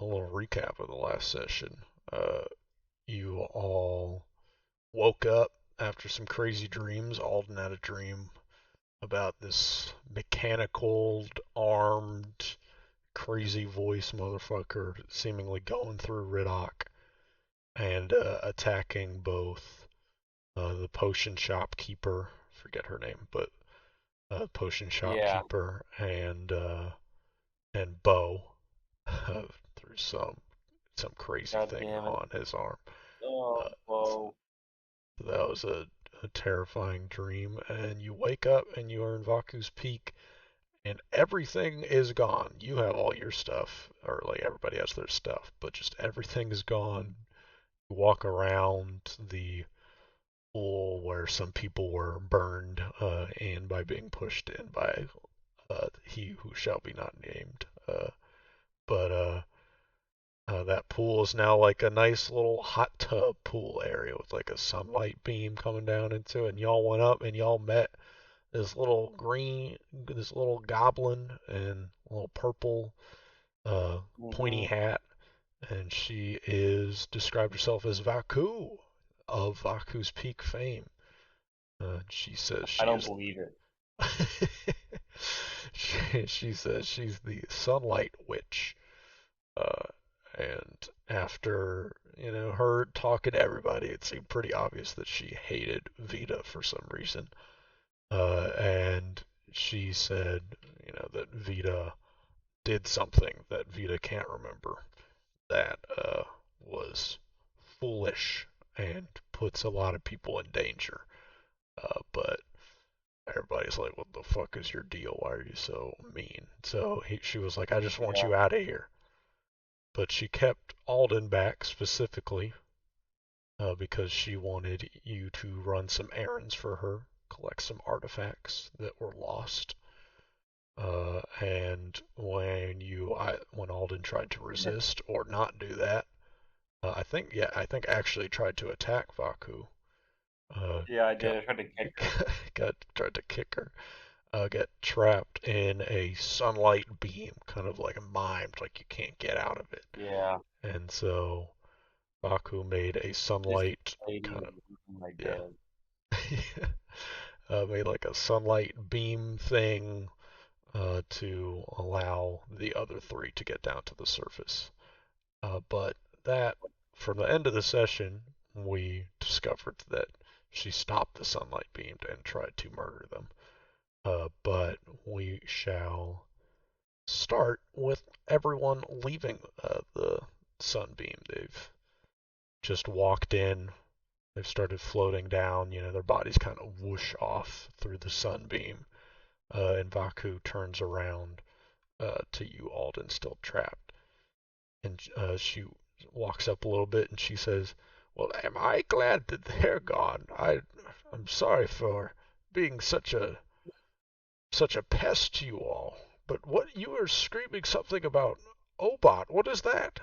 little recap of the last session. You all woke up after some crazy dreams. Alden had a dream about this mechanical, armed, crazy voice motherfucker seemingly going through Riddock and attacking both the potion shopkeeper, forget her name, but potion Yeah. shopkeeper and Bo through some crazy God thing damn it. on his arm. Oh, Uh, whoa. that was a terrifying dream, and you wake up and you are in Vaku's Peak, and everything is gone. You have all your stuff, or like everybody has their stuff, but just everything is gone. You walk around the pool where some people were burned in by being pushed in by he who shall be not named. But that pool is now like a nice little hot tub pool area with like a sunlight beam coming down into it. And y'all went up and y'all met this little goblin and little purple pointy Hmm. hat. And she is described herself as Vaku of Vaku's Peak fame. She says I she don't is. believe it. She says she's the Sunlight Witch. Uh, and after, her talking to everybody, it seemed pretty obvious that she hated Vita for some reason. And she said, that Vita did something that Vita can't remember that was foolish and puts a lot of people in danger. But everybody's like, what the fuck is your deal? Why are you so mean? So she was like, I just want Yeah. you out of here. But she kept Alden back specifically because she wanted you to run some errands for her, collect some artifacts that were lost. And when Alden tried to Yeah. resist or not do that, I think actually tried to attack Vaku. Uh, Yeah, I did. got I tried to kick her. got tried to kick her. Get trapped in a sunlight beam, kind of like mimed, like you can't get out of it. Yeah. And so Baku made a This sunlight lady kind was of my yeah, dad. made like a sunlight beam thing to allow the other three to get down to the surface. But that from the end of the session, we discovered that she stopped the sunlight beam and tried to murder them. But we shall start with everyone leaving the sunbeam. They've just walked in. They've started floating down. Their bodies kind of whoosh off through the sunbeam. And Vaku turns around to you, Alden, still trapped. And she walks up a little bit and she says, "Well, am I glad that they're gone? I'm sorry for being such a pest to you all. But what you were screaming something about Obot? What is that?"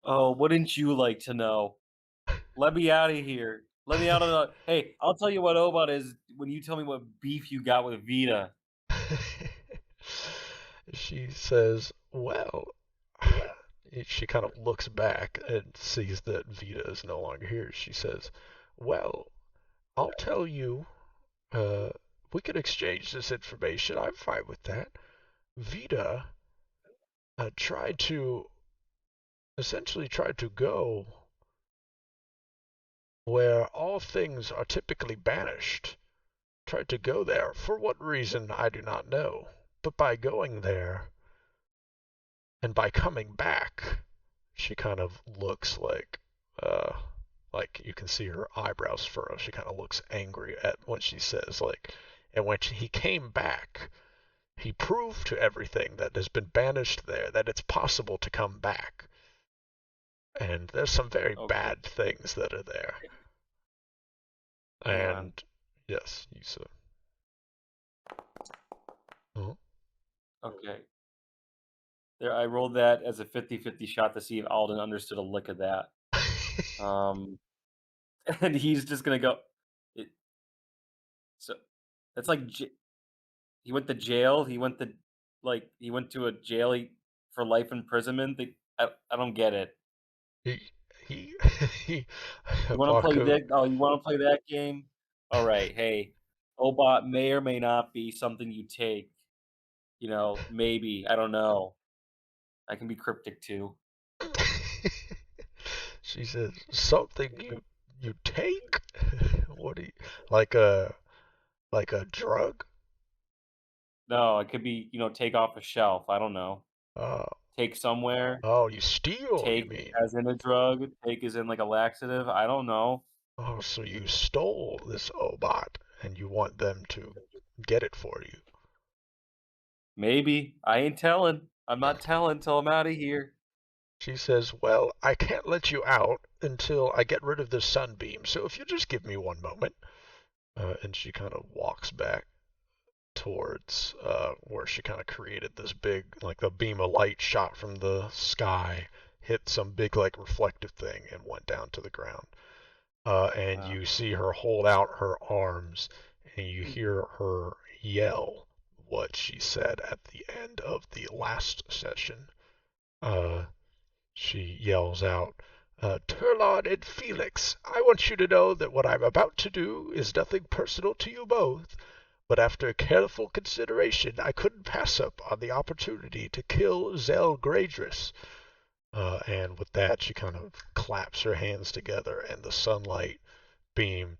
Oh, wouldn't you like to know? Let me out of here. Let me out of the. Hey, I'll tell you what Obot is when you tell me what beef you got with Vita. She says, "Well," she kind of looks back and sees that Vita is no longer here. She says, "Well, I'll tell you, uh, we could exchange this information. I'm fine with that. Vita tried to, essentially tried to go where all things are typically banished. Tried to go there. For what reason, I do not know. But by going there, and by coming back, she kind of looks uh, like you can see her eyebrows furrow. She kind of looks angry at when she says, like, and when he came back, he proved to everything that has been banished there that it's possible to come back. And there's some very Okay, bad things that are there. hang on. And yes, you said. Oh. Okay. There, I rolled that as a 50-50 shot to see if Alden understood a lick of that. Um, and he's just gonna go. It, so that's like he went to jail. He went to he went to a jail for life imprisonment. I don't get it. He he he You want to play Vaku. that? Oh, you want to play that game? All right. Hey, Obot may or may not be something you take. Maybe. I don't know. I can be cryptic too. She says something you take. What do you like a drug? No, it could be, take off a shelf. I don't know. Uh, Take somewhere. oh, you steal, you Take mean? as in a drug. Take as in like a laxative. I don't know. Oh, so you stole this Obot and you want them to get it for you. Maybe. I ain't telling. I'm not telling till I'm out of here. She says, well, I can't let you out until I get rid of the sunbeam, so if you just give me one moment. And she kind of walks back towards where she kind of created this big, like a beam of light shot from the sky, hit some big, like reflective thing, and went down to the ground. And Wow. you see her hold out her arms, and you hear her yell what she said at the end of the last session. Uh, she yells out, Turlon and Felix, I want you to know that what I'm about to do is nothing personal to you both, but after careful consideration, I couldn't pass up on the opportunity to kill Zell Graydris. And with that, she kind of claps her hands together, and the sunlight beam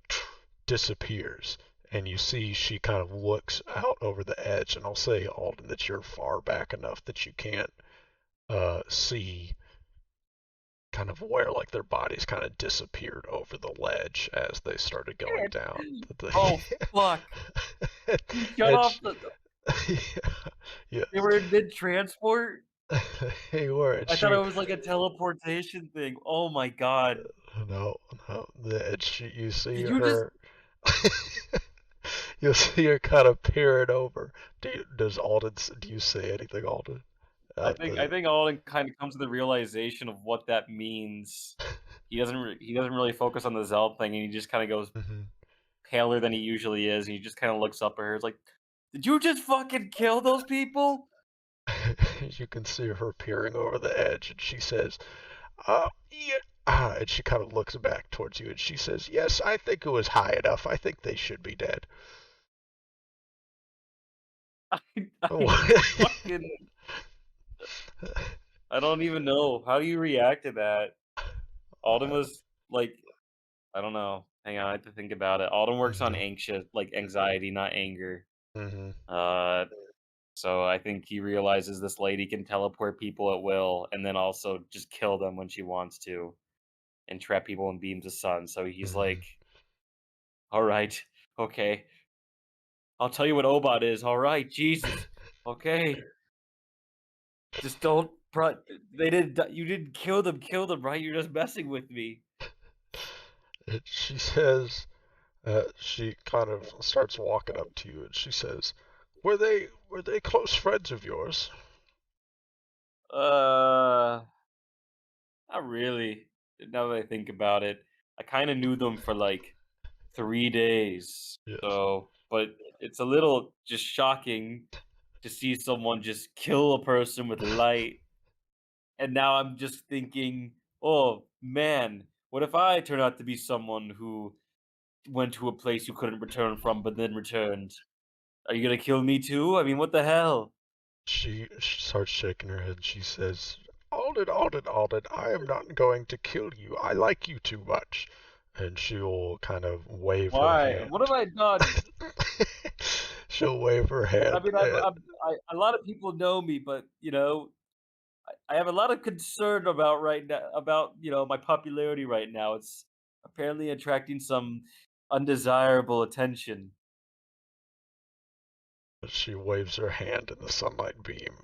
disappears. And you see she kind of looks out over the edge, and I'll say, Alden, that you're far back enough that you can't see kind of where like their bodies kind of disappeared over the ledge as they started going down. Oh, fuck. You shut And off the. They yes, were in mid transport? they were. And I thought it she was like a teleportation thing. Oh my god. no, no, and you see Did you just. her. You'll see her kind of peering over. Do you say anything, Alden? I At think I the think Alden kind of comes to the realization of what that means. He doesn't really focus on the Zell thing, and he just kind of goes Mhm. paler than he usually is, and he just kind of looks up at her. It's like, did you just fucking kill those people? You can see her peering over the edge, and she says, yeah. And she kind of looks back towards you, and she says, yes, I think it was high enough. I think they should be dead. I, I What? fucking I don't even know. How do you react to that? Alden was like, I don't know. Hang on, I have to think about it. Alden works on Mhm. anxiety, not anger. Mhm. Uh, so I think he realizes this lady can teleport people at will, and then also just kill them when she wants to, and trap people in beams of sun. So he's Mhm. like, "All right, okay, I'll tell you what Obot is. All right, Jesus, okay, just don't." They didn't. You didn't kill them. Kill them, right? You're just messing with me. And she says, she kind of starts walking up to you, and she says, "Were they close friends of yours?" Uh, Not really. Now that I think about it, I kind of knew them for like 3 days. Yes. So, but it's a little just shocking to see someone just kill a person with light. And now I'm just thinking, oh man, what if I turn out to be someone who went to a place you couldn't return from, but then returned? Are you gonna kill me too? I mean, what the hell? She starts shaking her head. She says, Alden, Alden, Alden, I am not going to kill you. I like you too much. And she'll kind of wave her Why? What have hand. I done? She'll wave her I hand. mean, a lot of people know me, but I have a lot of concern about right now about my popularity right now. It's apparently attracting some undesirable attention. She waves her hand and the sunlight beam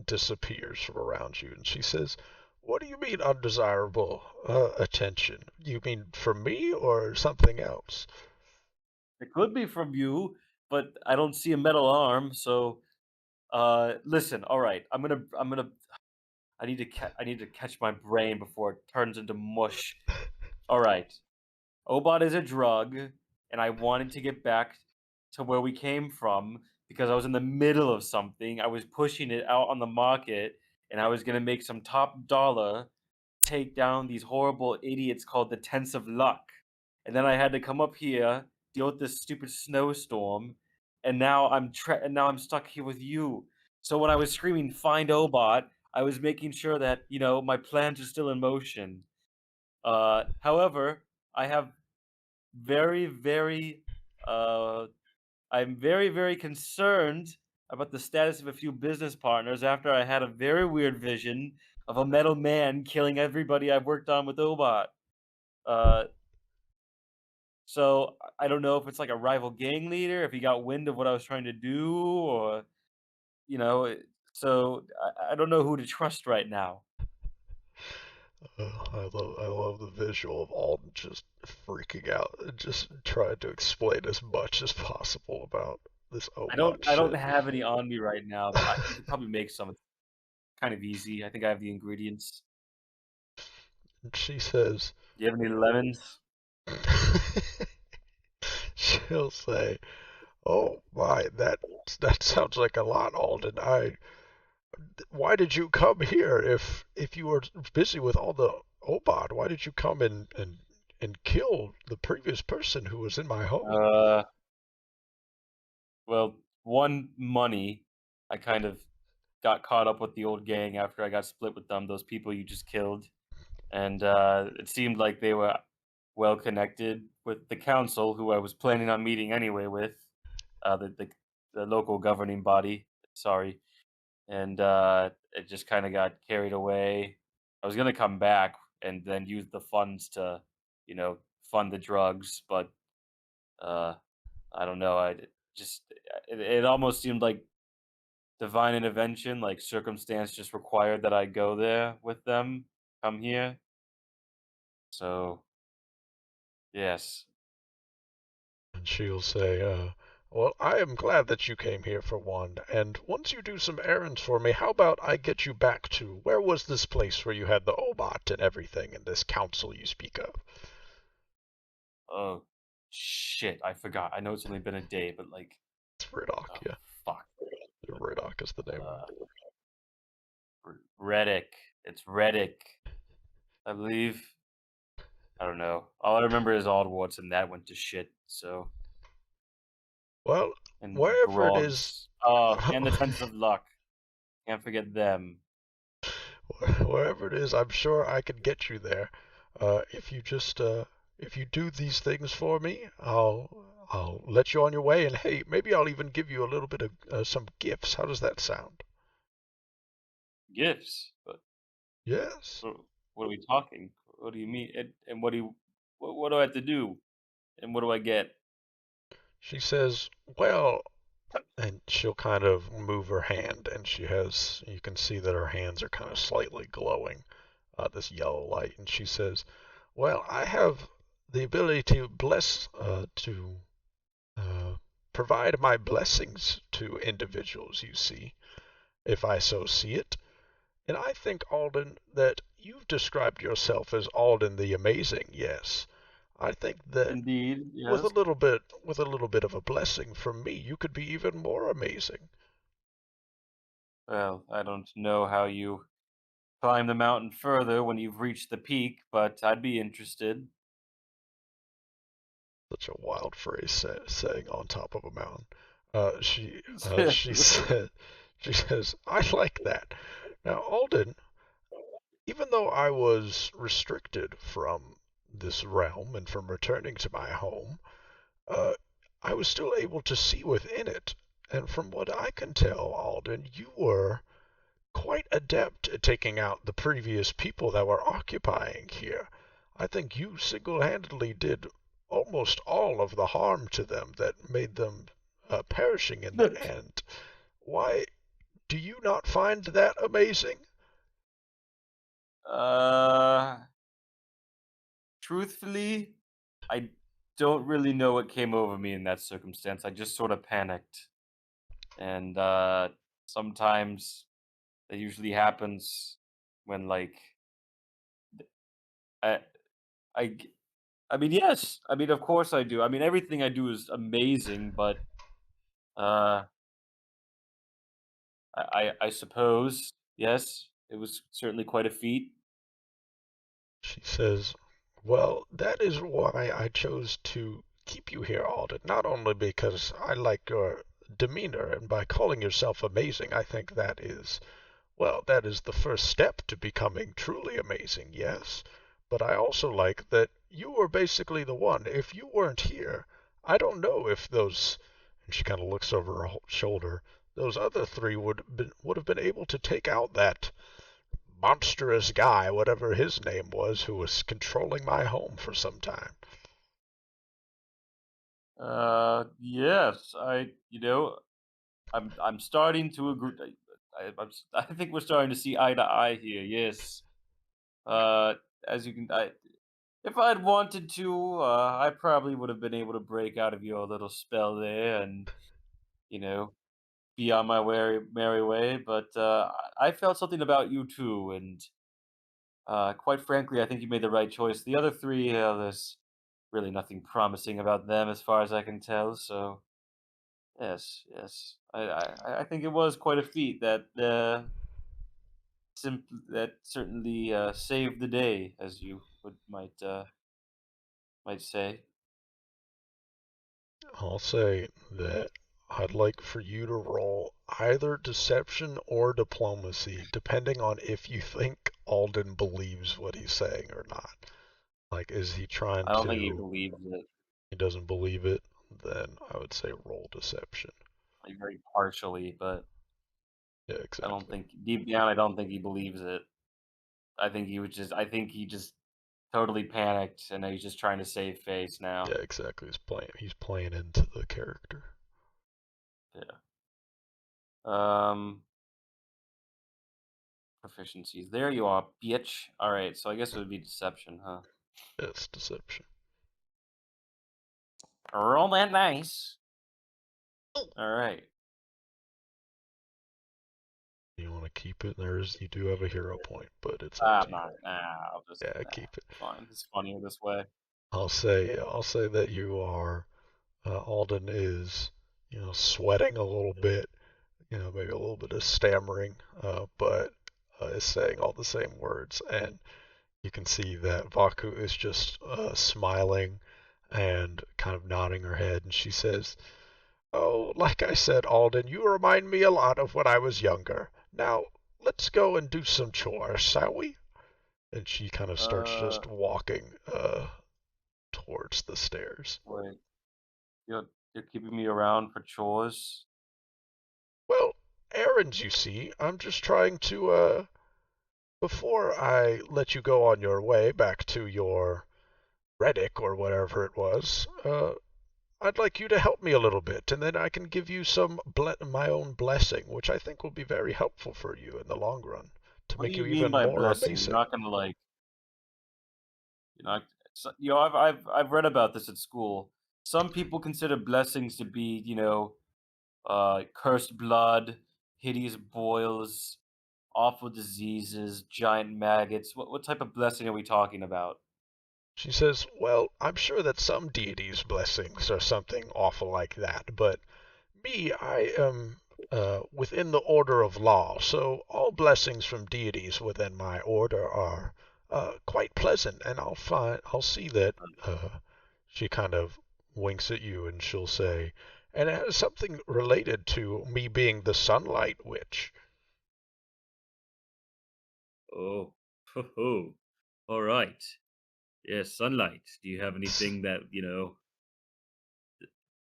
disappears from around you. And she says, what do you mean undesirable attention? You mean from me or something else? It could be from you, but I don't see a metal arm. So, listen. All right, I'm gonna. I need to catch my brain before it turns into mush. All right. Obot is a drug, and I wanted to get back to where we came from because I was in the middle of something. I was pushing it out on the market, and I was gonna make some top dollar, take down these horrible idiots called the Tents of Luck. And then I had to come up here, deal with this stupid snowstorm, and now I'm stuck here with you. So when I was screaming "Find Obot," I was making sure that my plans are still in motion. However, I have very, very, uh, I'm very, very concerned about the status of a few business partners after I had a very weird vision of a metal man killing everybody I've worked on with Obot. Uh, so I don't know if it's like a rival gang leader, if he got wind of what I was trying to do, or you know. it- So I don't know who to trust right now. I love the visual of Alden just freaking out and just trying to explain as much as possible about this Obot I don't shit. have any on me right now, but you could probably make some. It's kind of easy. I think I have the ingredients. And she says, Do you have any lemons? she'll say, "Oh my, that sounds like a lot, Alden. Why did you come here if you were busy with all the Obot? Why did you come and kill the previous person who was in my home?" Uh, well, one, money. I kind of got caught up with the old gang after I got split with them. Those people you just killed, and it seemed like they were well connected with the council, who I was planning on meeting anyway with, the local governing body. Sorry, and it just kind of got carried away. I was gonna come back and then use the funds to, fund the drugs, but uh, I don't know. It almost seemed like divine intervention, like circumstance just required that I go there with them, come here. So yes. And she'll say, "Well, I am glad that you came here for one, and once you do some errands for me, how about I get you back to where was this place where you had the Obot and everything and this council you speak of?" Oh shit, I forgot. I know it's only been a day, but like, It's Riddock, oh yeah. fuck. Riddock is the name of Uh, it. Reddick. It's Reddick, I believe. I don't know. All I remember is Aldwarts, and that went to shit. So, Well, and wherever it is, Grogs. Oh, and the Tents of Luck. Can't forget them. wherever it is, I'm sure I can get you there. If you just if you do these things for me, I'll let you on your way, and hey, maybe I'll even give you a little bit of some gifts. How does that sound? Gifts. But Yes. what are we talking? What do you mean? And what do I have to do? And what do I get? She says, "Well," and she'll kind of move her hand, and you can see that her hands are kind of slightly glowing, this yellow light, and she says, "Well, I have the ability to uh, provide my blessings to individuals, you see, if I so see it. And I think, Alden, that you've described yourself as Alden the Amazing, yes. I think that Indeed, with a yes. little bit with a little bit of a blessing from me, you could be even more amazing." Well, I don't know how you climb the mountain further when you've reached the peak, but I'd be interested. Such a wild phrase saying on top of a mountain. She she says, "I like that." Now, Alden, even though I was restricted from this realm and from returning to my home, uh, I was still able to see within it. And from what I can tell, Alden, you were quite adept at taking out the previous people that were occupying here. I think you single-handedly did almost all of the harm to them that made them perishing in the end. Why do you not find that amazing? uh, Truthfully, I don't really know what came over me in that circumstance. I just sort of panicked, and sometimes that usually happens when I I g- I mean, yes. I mean, of course I do. I mean, everything I do is amazing, but uh I suppose, yes, It was certainly quite a feat. She says, "Well, that is why I chose to keep you here, Alden. Not only because I like your demeanor, and by calling yourself amazing, I think that is, well, that is the first step to becoming truly amazing, yes. But I also like that you were basically the one. If you weren't here, I don't know if those," and she kind of looks over her shoulder, "those other three would have been able to take out that monstrous guy, whatever his name was, who was controlling my home for some time." Yes, I'm starting to agree. I think we're starting to see eye to eye here. Yes. Uh, as you can, if I'd wanted to, I probably would have been able to break out of your little spell there and, you know, be on my merry way. But I felt something about you too, and quite frankly, I think you made the right choice. The other three, there's really nothing promising about them as far as I can tell. So yes, yes, I think it was quite a feat that that certainly saved the day, as you might say. I'll say that I'd like for you to roll either deception or diplomacy, depending on if you think Alden believes what he's saying or not. Like, is he trying I don't think he to, believes it. he doesn't believe it? Then I would say roll deception. Like very partially, but Yeah, I don't exactly. think deep down I don't think he believes it. I think he just totally panicked and he's just trying to save face now. Yeah, exactly. He's playing into the character. Yeah. Um Proficiencies. There you are, bitch. Alright, so I guess it would be deception, huh? Yes, deception. Roll that dice. Alright. You want to keep it? You do have a hero point, but it's up to you. I'll just Yeah, keep it. it's fine. It's funnier this way. I'll say that you are Alden is, sweating a little bit, maybe a little bit of stammering, but is saying all the same words. And you can see that Vaku is just smiling and kind of nodding her head. And she says, "Oh, like I said, Alden, you remind me a lot of when I was younger. Now, let's go and do some chores, shall we?" And she kind of starts Uh just walking towards the stairs. Wait. You're keeping me around for chores? Well, errands, you see. I'm just trying to, before I let you go on your way back to your Reddick or whatever it was, I'd like you to help me a little bit, and then I can give you my own blessing, which I think will be very helpful for you in the long run to What do make you you mean even by more blessing? You're amazing. not gonna like you're not so, I've read about this at school. Some people consider blessings to be, cursed blood, hideous boils, awful diseases, giant maggots. What type of blessing are we talking about? She says, "Well, I'm sure that some deities' blessings are something awful like that, but me, I am within the order of law, so all blessings from deities within my order are quite pleasant, and I'll see that." She kind of winks at you, and she'll say, "And it has something related to me being the Sunlight Witch." Oh, ho, ho. All right. Yes, sunlight. Do you have anything that,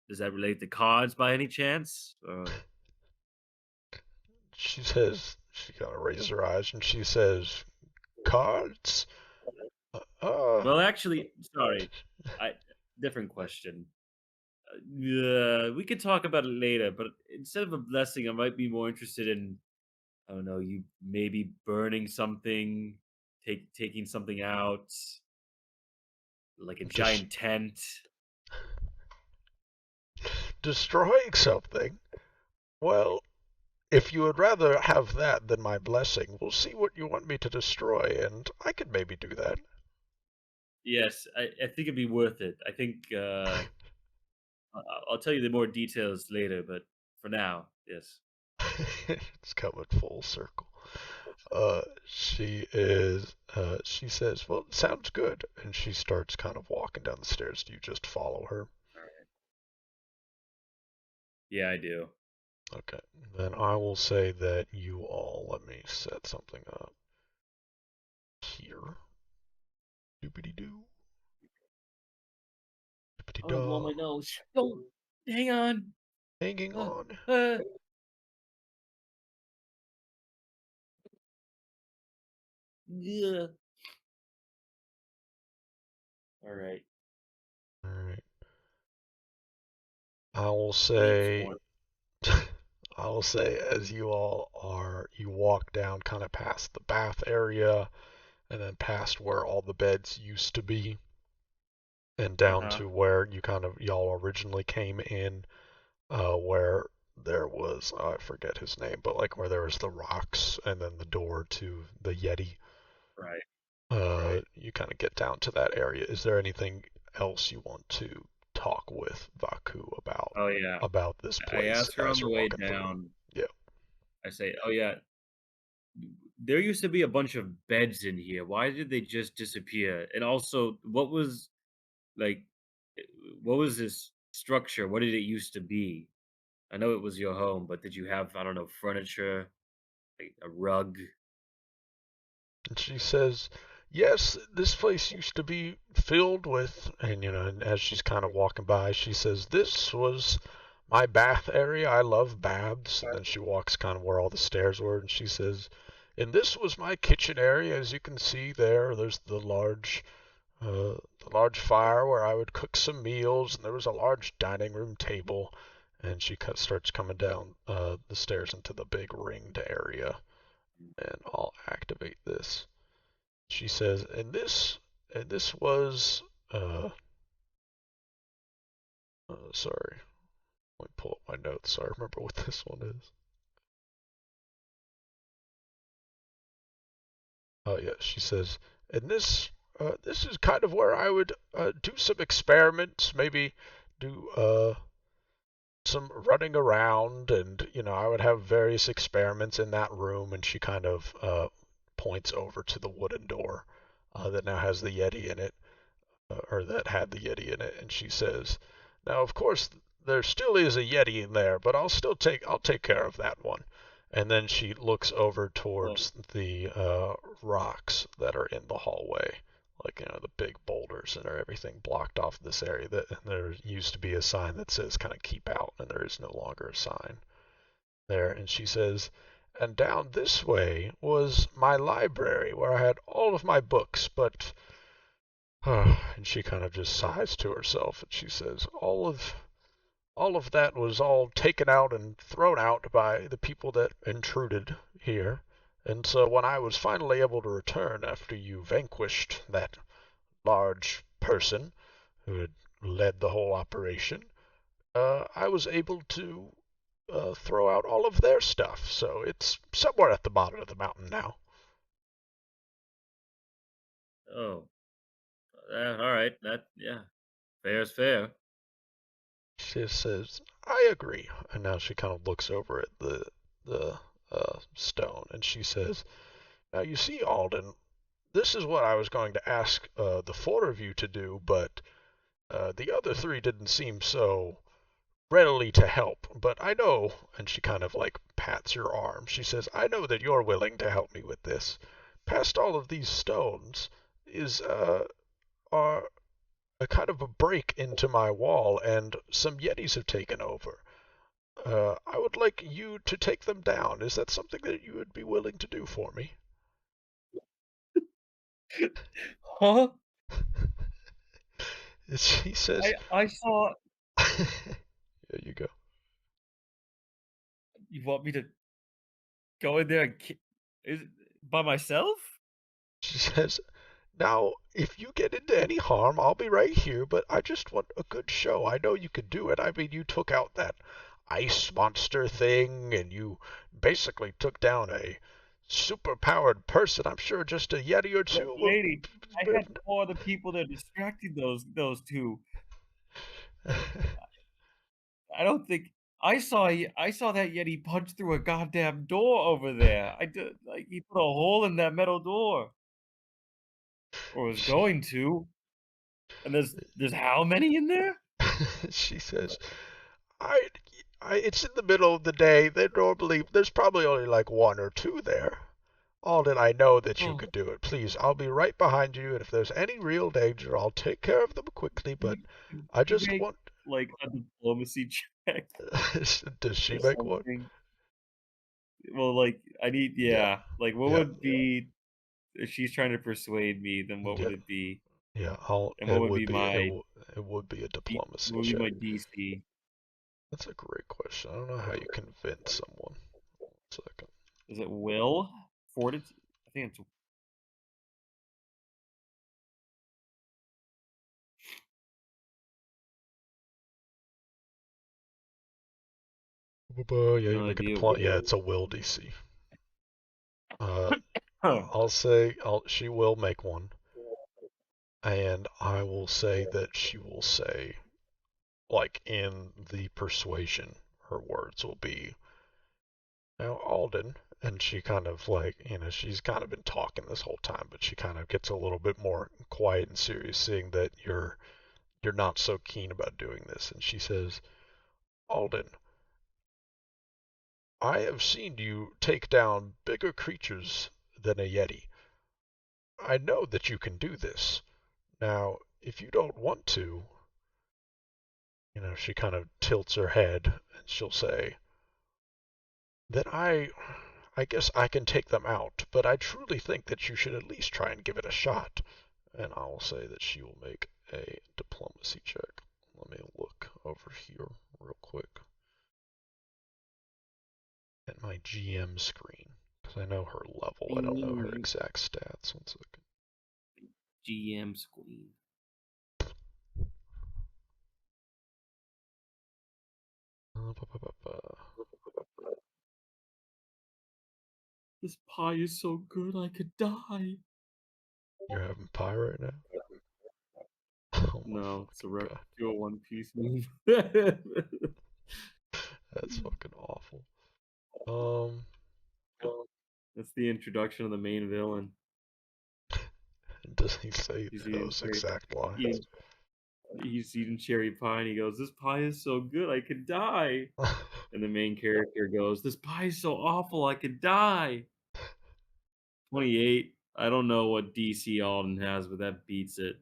does that relate to cards by any chance? She says, she kind of raises her eyes, and she says, "Cards? Uh, Well, actually, sorry. I Different question. We could talk about it later, but instead of a blessing, I might be more interested in, I don't know, you maybe burning something, taking something out, like a just giant tent. destroying something? Well, if you would rather have that than my blessing, we'll see what you want me to destroy, and I could maybe do that." Yes, I think it'd be worth it. I think I'll tell you the more details later, but for now, yes. It's coming full circle. She says, well, sounds good. And she starts kind of walking down the stairs. Do you just follow her? All right. Yeah, I do. Okay. Then I will say that you all, let me set something up here. Doobity doo. Doobity I'm gonna blow da. my nose. Don't hang on. Hanging Uh, on. uh, yeah. All right. Alright. I will Leaps say, one. I will say as you walk down kind of past the bath area and then past where all the beds used to be and Uh down huh. to where y'all originally came in, where there was, I forget his name, but like where there was the rocks and then the door to the Yeti. Right. Right. You kind of get down to that area. Is there anything else you want to talk with Vaku Oh yeah. about this I place ask her on as the you're way walking through? down. Yeah. I say, "Oh yeah, there used to be a bunch of beds in here. Why did they just disappear? And also, like, eh, what was this structure? What did it used to be? I know it was your home, but did you have, I don't know, furniture, like a rug?" And she says, yes, this place used to be filled with, and as she's kind of walking by, she says, this was my bath area. I love baths. And then she walks kind of where all the stairs were, and she says, and this was my kitchen area. As you can see there's the large fire where I would cook some meals, and there was a large dining room table. And she starts coming down the stairs into the big ringed area, and I'll activate this. She says, and this was, sorry, let me pull up my notes so I remember what this one is. Oh yeah, she says, and this is kind of where I would do some experiments, maybe do some running around, and I would have various experiments in that room. And she kind of points over to the wooden door that now has the Yeti in it, or that had the Yeti in it, and she says, "Now, of course, there still is a Yeti in there, but I'll take care of that one." And then she looks over Oh, towards the rocks that are in the hallway, like the big boulders and everything blocked off this area. That and there used to be a sign that says kind of keep out, and there is no longer a sign there. And she says, "And down this way was my library where I had all of my books, but and she kind of just sighs to herself, and she says, all of that was all taken out and thrown out by the people that intruded here. And so when I was finally able to return after you vanquished that large person who had led the whole operation, I was able to throw out all of their stuff. So it's somewhere at the bottom of the mountain now." oh, all right. That yeah, fair is fair. She says, "I agree." And now she kind of looks over at the stone, and she says, "Now you see, Alden, this is what I was going to ask the four of you to do, but the other three didn't seem so readily to help. But I know," and she kind of like pats your arm. She says, "I know that you're willing to help me with this. Past all of these stones is are a kind of a break into my wall, and some Yetis have taken over. I would like you to take them down. Is that something that you would be willing to do for me?" Huh? She says, I saw. "There you go." You want me to go in there and is by myself? She says, "Now, if you get into any harm, I'll be right here, but I just want a good show. I know you could do it. I mean, you took out that ice monster thing, and you basically took down a super-powered person. I'm sure just a Yeti or two will." Lady, I had 4 other people that distracted those 2. I don't think I saw that Yeti punch through a goddamn door over there. I did like he put a hole in that metal door, or was She, going to. And there's how many in there? she says, I, it's in the middle of the day. There's probably only like one or two there. Alden, I know that you Oh, can do it. Please, I'll be right behind you, and if there's any real danger, I'll take care of them quickly, but can I you just make want. like a diplomacy check Does she or make one? something? Well, like I need Yeah, like what yeah, would be if she's trying to persuade me, then what yeah, would it be? yeah. And what would be It would be a diplomacy what would be check. my DC? That's a great question. I don't know how you convince someone. 1 second. Is it will? Fortitude? I think it's Yeah, you no make a idea. diplomacy. Yeah, it's a will DC. Uh, Huh. she will make one, and I will say that she will say, like in the persuasion, her words will be, "Now, Alden," and she kind of she's kind of been talking this whole time, but she kind of gets a little bit more quiet and serious, seeing that you're not so keen about doing this, and she says, "Alden, I have seen you take down bigger creatures than a Yeti. I know that you can do this. Now, if you don't want to," she kind of tilts her head and she'll say, "Then I guess I can take them out, but I truly think that you should at least try and give it a shot." And I will say that she will make a diplomacy check. Let me look over here real quick at my GM screen because I know her level. I don't know her exact stats. 1 second. GM Queen. This pie is so good I could die. You're having pie right now? Oh my No, it's a fucking reference god. to a One Piece move. That's fucking awful. Um, That's the introduction of the main villain. does he say He's eating those cherry, exact lines? eating, he's eating cherry pie, and he goes, "This pie is so good, I could die." And the main character goes, "This pie is so awful, I could die." 28. I don't know what DC Alden has, but that beats it.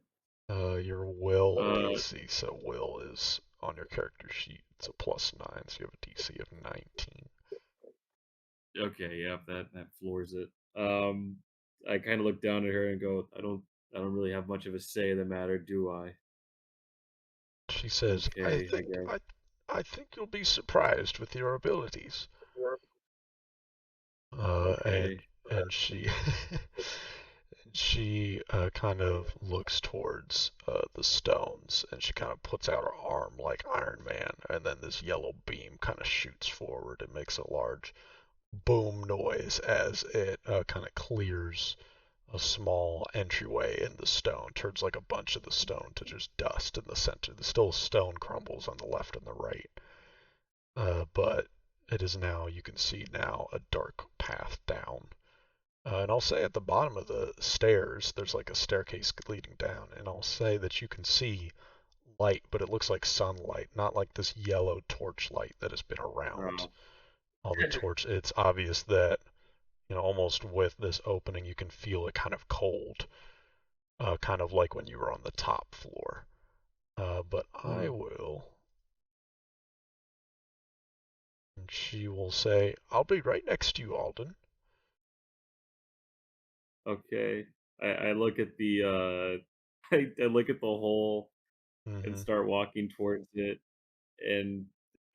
Your will Uh, DC, so will is on your character sheet. It's a +9, so you have a DC of 19. okay, yeah, that floors it. I kind of look down at her and go, I don't really have much of a say in the matter, do I?" She says, Okay, I guess. I think you'll be surprised with your abilities." Uh, and Okay. and she she kind of looks towards the stones, and she kind of puts out her arm like Iron Man, and then this yellow beam kind of shoots forward and makes a large boom noise as it kind of clears a small entryway in the stone, turns like a bunch of the stone to just dust in the center. The still stone crumbles on the left and the right, but it is now, you can see now, a dark path down. And I'll say at the bottom of the stairs, there's like a staircase leading down, and I'll say that you can see light, but it looks like sunlight, not like this yellow torch light that has been around Oh, all the torch. It's obvious that, almost with this opening, you can feel it kind of cold, kind of like when you were on the top floor. But I oh, will. And she will say, "I'll be right next to you, Alden." okay. I look at the I look at the hole and Mm-hmm. start walking towards it, and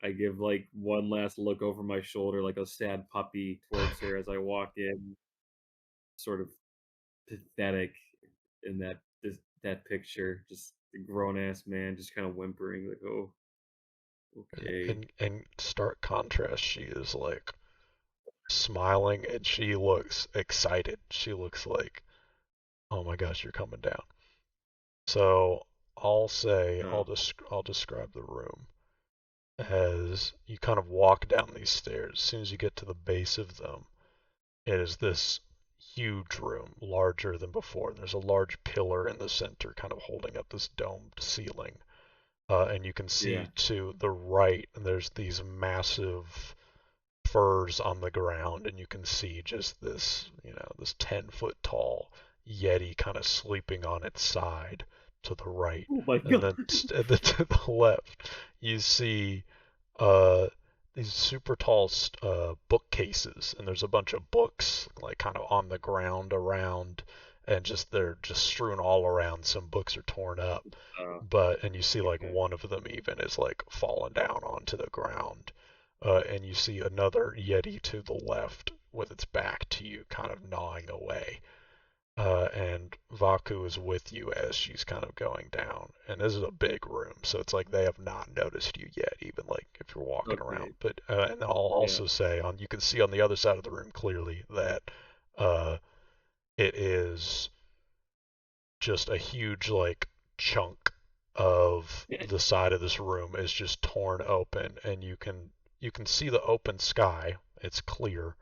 I give like one last look over my shoulder like a sad puppy towards her as I walk in, sort of pathetic in that picture, just a grown ass man just kind of whimpering like, "Oh, okay." And stark contrast, she is like smiling and she looks excited. She looks like, "Oh my gosh, you're coming down." So I'll say, Oh, I'll describe the room. as you kind of walk down these stairs. As soon as you get to the base of them, it is this huge room, larger than before. There's a large pillar in the center, kind of holding up this domed ceiling. And you can Yeah. see to the right, there's these massive furs on the ground, and you can see just this 10-foot tall Yeti kind of sleeping on its side to the right. Oh my And god. then, and then to the left, you see uh, these super tall bookcases, and there's a bunch of books like kind of on the ground around, and they're just strewn all around. Some books are torn up, Oh, and you see like okay. one of them even is like fallen down onto the ground. And you see another Yeti to the left with its back to you, kind of gnawing away. And Vaku is with you as she's kind of going down. And this is a big room, so it's like they have not noticed you yet, even like if you're walking around. Okay. But and I'll Yeah. also say you can see on the other side of the room clearly that uh, it is just a huge like chunk of the side of this room is just torn open, and you can see the open sky. It's clear,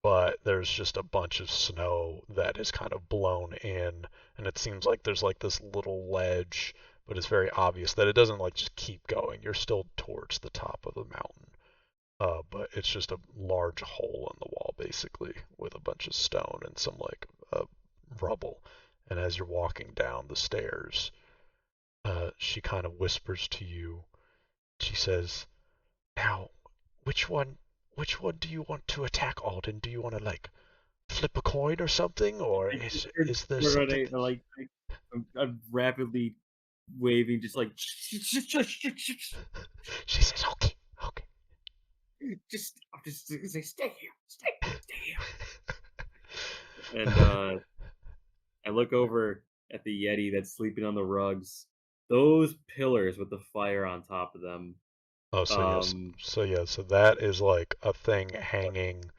but there's just a bunch of snow that is kind of blown in, and it seems like there's like this little ledge, but it's very obvious that it doesn't like just keep going. You're still towards the top of the mountain. But it's just a large hole in the wall, basically, with a bunch of stone and some like rubble. And as you're walking down the stairs, she kind of whispers to you. She says, "Now, which one, which one do you want to attack, Alden? Do you want to like flip a coin or something, or I is just turn is there around something?" and I'm rapidly waving, just like She says, "Okay, okay." I'm just say, stay here. And I look over at the Yeti that's sleeping on the rugs. Those pillars with the fire on top of them. Oh, so yes, Um, so that is like a thing hanging.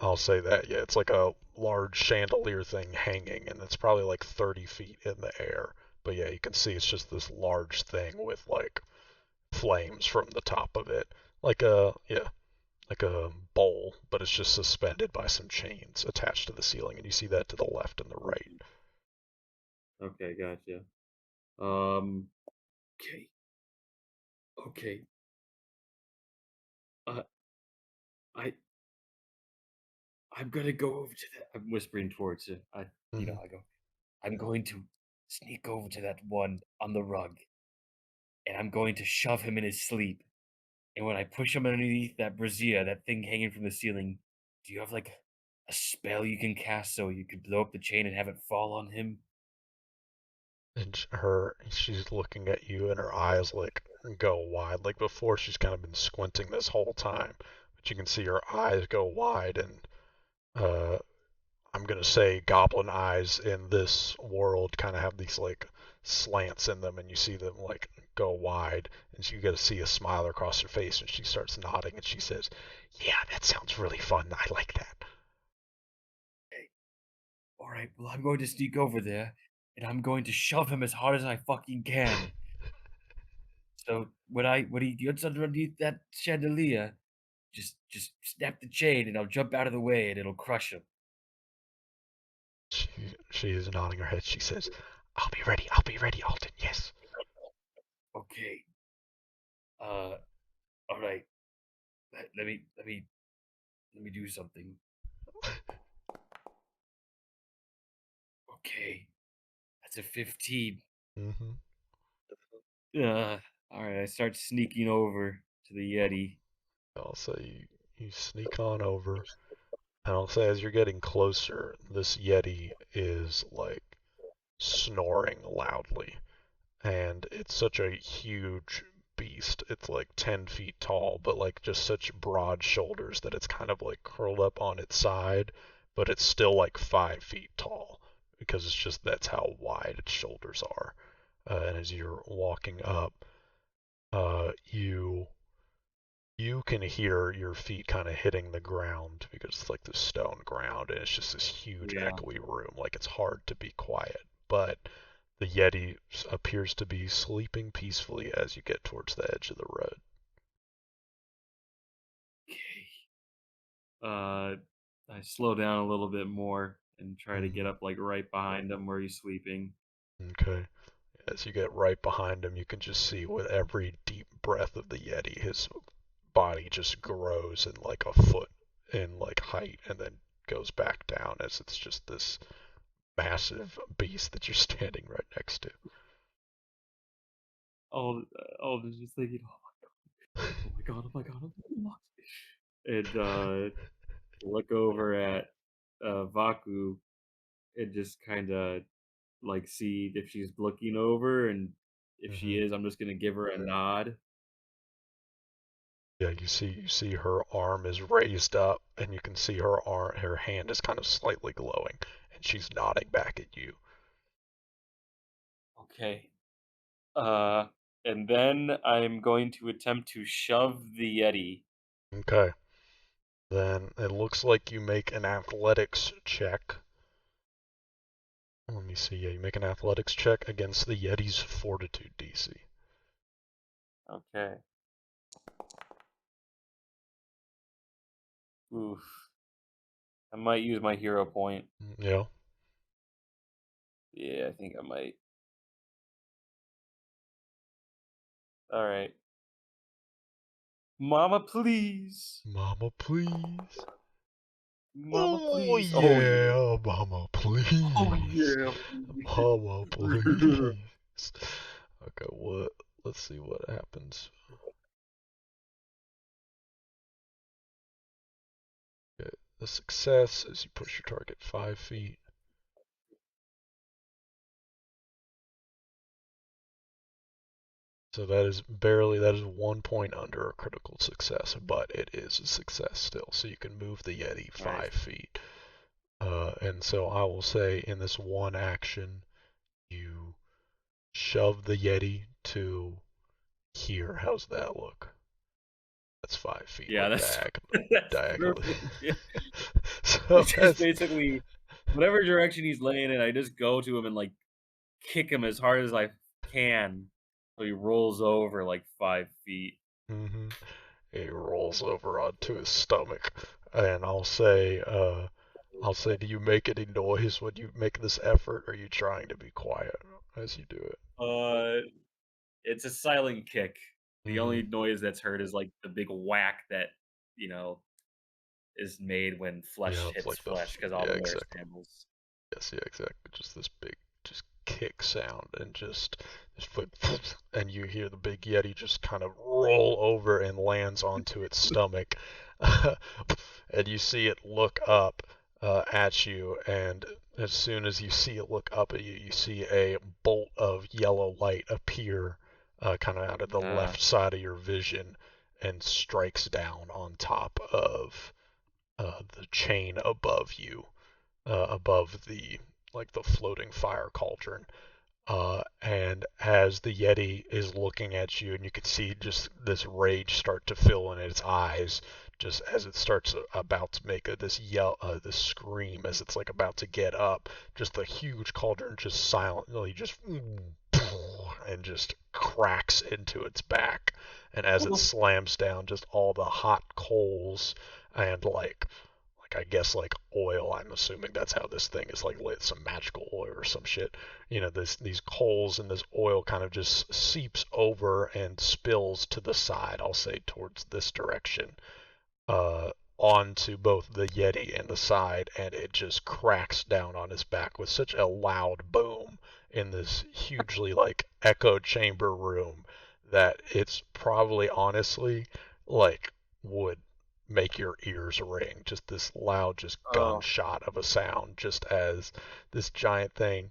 I'll say that, yeah, it's like a large chandelier thing hanging, and it's probably like 30 feet in the air. But yeah, you can see it's just this large thing with like flames from the top of it, like a bowl, but it's just suspended by some chains attached to the ceiling, and you see that to the left and the right. okay, gotcha. Um, okay, okay. Uh, I I'm gonna go over to that. I'm whispering towards it. Hmm. I go. I'm going to sneak over to that one on the rug, and I'm going to shove him in his sleep. And when I push him underneath that brazier, that thing hanging from the ceiling, do you have like a spell you can cast so you could blow up the chain and have it fall on him? And she's looking at you, and her eyes like go wide. Like before, she's kind of been squinting this whole time, but you can see her eyes go wide, and uh, I'm gonna say goblin eyes in this world kind of have these like slants in them, and you see them like go wide, and you get to see a smile across her face, and she starts nodding, and she says, "Yeah, that sounds really fun. I like that." Okay. All right. Well, I'm going to sneak over there, and I'm going to shove him as hard as I fucking can. So when he gets underneath that chandelier, just snap the chain, and I'll jump out of the way, and it'll crush him. She she is nodding her head. She says, "I'll be ready. I'll be ready, Alden. Yes." Okay. Uh. All right. Let me do something. Okay. That's a 15. Mm-hmm. Uh, all right. I start sneaking over to the Yeti. I'll say you sneak on over, and I'll say as you're getting closer, this Yeti is like snoring loudly, and it's such a huge beast. It's like 10 feet tall, but like just such broad shoulders that it's kind of like curled up on its side, but it's still like 5 feet tall because it's just that's how wide its shoulders are. And as you're walking up, you can hear your feet kind of hitting the ground because it's like the stone ground, and it's just this huge Yeah. echoey room. Like it's hard to be quiet, but the Yeti appears to be sleeping peacefully as you get towards the edge of the road. I slow down a little bit more and try to get Mhm. up like right behind him where he's sweeping. Okay. As you get right behind him, you can just see with every deep breath of the Yeti, his body just grows in like a foot in like height and then goes back down as it's just this massive beast that you're standing right next to. Alden's just thinking, oh my god, oh my god, oh my god. And look over at Vaku and just kind of like see if she's looking over, and if she Hmm. is, I'm just gonna give her a nod. Yeah, you see her arm is raised up, and you can see her hand is kind of slightly glowing, and she's nodding back at you. Okay. Uh, and then I'm going to attempt to shove the Yeti. Okay. Then it looks like you make an athletics check. Let me see. Yeah, you make an athletics check against the Yeti's fortitude DC. Okay. Oof. I might use my hero point. Yeah. Yeah, I think I might. All right. Mama, please. Mama, please. Mama, Oh please. Oh yeah. yeah, Mama, Oh please. yeah. Mama, please. Okay, what? Let's see what happens. Okay, the success is you push your target 5 feet. So that is 1 point under a critical success, but it is a success still. So you can move the Yeti Nice. 5 feet. And so I will say in this one action, you shove the Yeti to here. How's that look? That's 5 feet, Yeah, like that's that's diagonally. perfect. Yeah. So It's just as basically whatever direction he's laying in, I just go to him and like kick him as hard as I can, so he rolls over like 5 feet. hmm he rolls over onto his stomach, and I'll say, do you make any noise when you make this effort? Or are you trying to be quiet as you do it? Uh, it's a silent kick. The Hmm. only noise that's heard is like the big whack that you know is made when Yeah, flesh it's hits like flesh because all yeah, the wear exactly. sandals. Yes, yeah, exactly. Just this big, just kick sound, and just and you hear the big Yeti just kind of roll over and lands onto its stomach, and you see it look up at you, and as soon as you see it look up at you, you see a bolt of yellow light appear, kind of out of the Uh, left side of your vision, and strikes down on top of the chain above you, above the floating fire cauldron. And as the Yeti is looking at you, and you can see just this rage start to fill in its eyes, just as it starts about to make this scream as it's like about to get up. Just the huge cauldron just silently just and just cracks into its back, and as it slams down, just all the hot coals and I guess like oil. I'm assuming that's how this thing is like lit, some magical oil or some shit. These coals and this oil kind of just seeps over and spills to the side. I'll say towards this direction, onto both the Yeti and the side, and it just cracks down on his back with such a loud boom in this hugely like echo chamber room that it's probably honestly like would make your ears ring. Just this loud, just oh, gunshot of a sound, just as this giant thing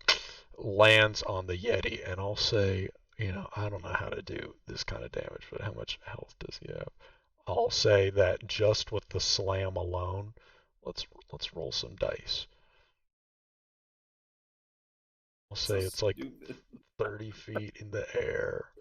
lands on the Yeti. And I'll say, I don't know how to do this kind of damage, but how much health does he have? I'll say that just with the slam alone, let's roll some dice. I'll so say it's like stupid. 30 feet in the air.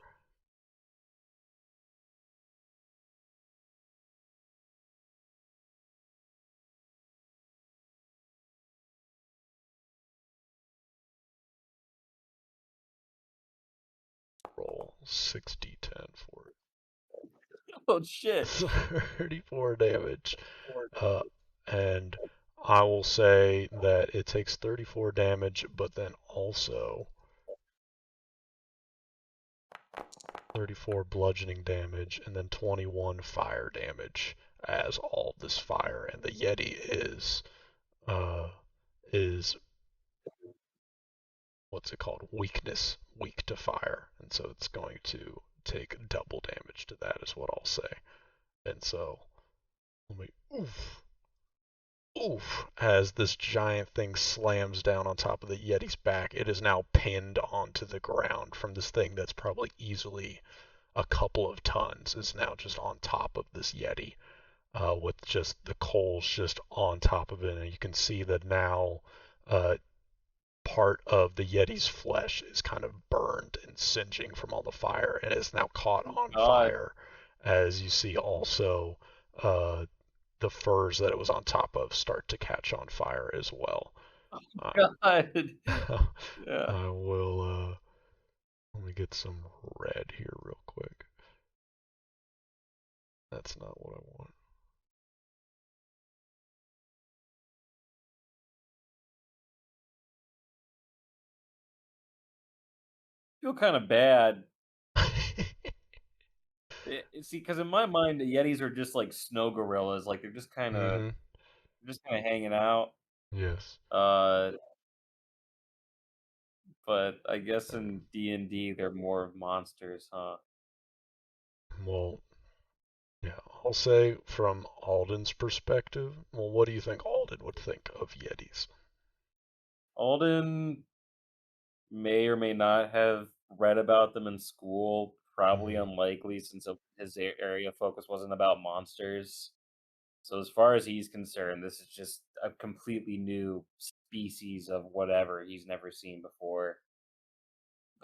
Roll 6d10 for Oh shit. it. 34 damage. and I will say that it takes 34 damage, but then also 34 bludgeoning damage, and then 21 fire damage as all this fire. And the Yeti is what's it called? Weak to fire, and so it's going to take double damage to that, is what I'll say. And so, let me oof, as this giant thing slams down on top of the Yeti's back. It is now pinned onto the ground from this thing that's probably easily a couple of tons, is now just on top of this Yeti, with just the coals just on top of it. And you can see that now part of the Yeti's flesh is kind of burned and singeing from all the fire, and is now caught on God. fire. As you see also, the furs that it was on top of start to catch on fire as well. God. Yeah. I will, let me get some red here real quick. That's not what I want. I feel kind of bad. See, because in my mind, the Yetis are just like snow gorillas. Like they're just kind of hanging out. Yes. But I guess in D&D they're more of monsters, huh? Well, yeah, I'll say from Alden's perspective, well, what do you think Alden would think of Yetis? Alden may or may not have read about them in school. Probably unlikely, since his area of focus wasn't about monsters. So as far as he's concerned, this is just a completely new species of whatever he's never seen before.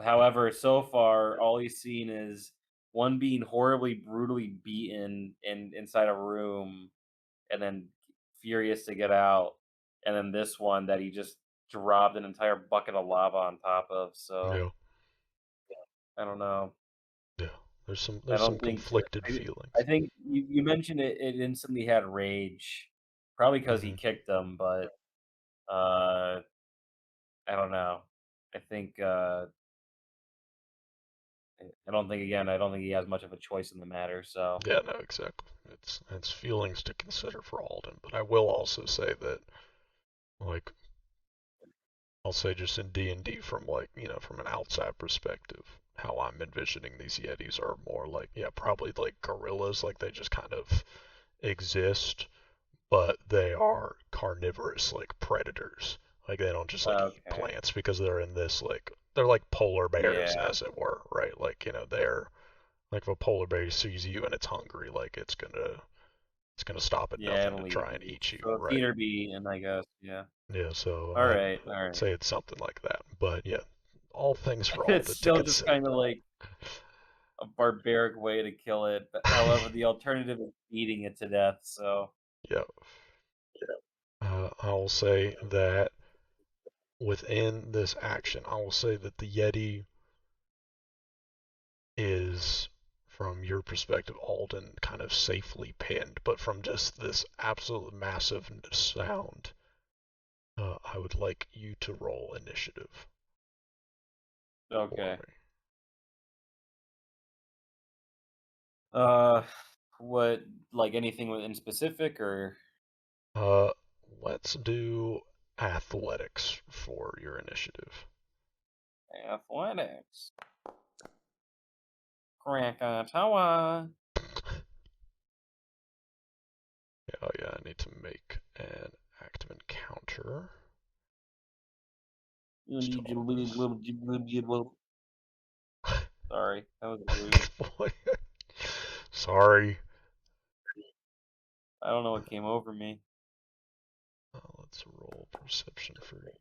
However, so far, all he's seen is one being horribly, brutally beaten inside a room, and then furious to get out, and then this one that he just dropped an entire bucket of lava on top of. So Yeah, I don't know. yeah. There's I some don't think. conflicted I feelings. think you mentioned it. It instantly had rage, probably because he kicked them. But uh, I don't know. I think I don't think again. I don't think he has much of a choice in the matter. So Yeah, no, exactly. It's feelings to consider for Alden, but I will also say that, like, I'll say just in D&D from, like, from an outside perspective, how I'm envisioning these Yetis are more like, yeah, probably like gorillas, like they just kind of exist, but they are carnivorous, like predators. Like they don't just like eat okay, plants because they're in this, like they're like polar bears, yeah, as it were, right? Like, they're like, if a polar bear sees you and it's hungry, like it's gonna stop at yeah, nothing to it'll eat try and you. eat you, So it's right? eater bee, and I guess yeah. Yeah, so All I'd right, all right. say it's something like that. But yeah, all things for It's Alden to still just consider. kind of like a barbaric way to kill it. But however, the alternative is eating it to death. So Yeah, I will say that within this action, I will say that the Yeti is, from your perspective, Alden, kind of safely pinned, but from just this absolute massive sound, I would like you to roll initiative for okay. me. Uh, what like anything in specific or Uh, let's do athletics for your initiative. athletics? Krakatoa. Oh yeah, I need to make an active encounter. Install this. Sorry, that was rude. Sorry. I don't know what came over me. Let's roll perception for you.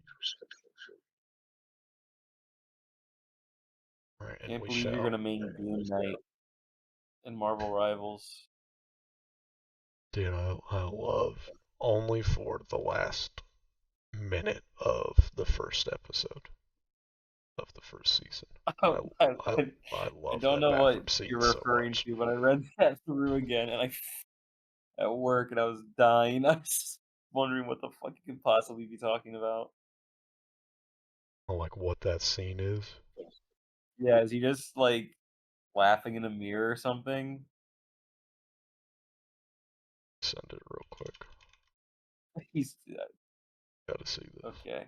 Alright, and Can't we believe you're shall. gonna make Doom Knight in Marvel Rivals. Dude, I love only for the last minute of the first episode of the first season. I, Oh, I, I, I, I I love don't that know what bathroom scene you're so referring much. to, but I read that through again, and I at work, and I was dying. wondering what the fuck you could possibly be talking about. Or like what that scene is. Yeah, is he just like laughing in a mirror or something? Send it real quick. He's Gotta see this. okay.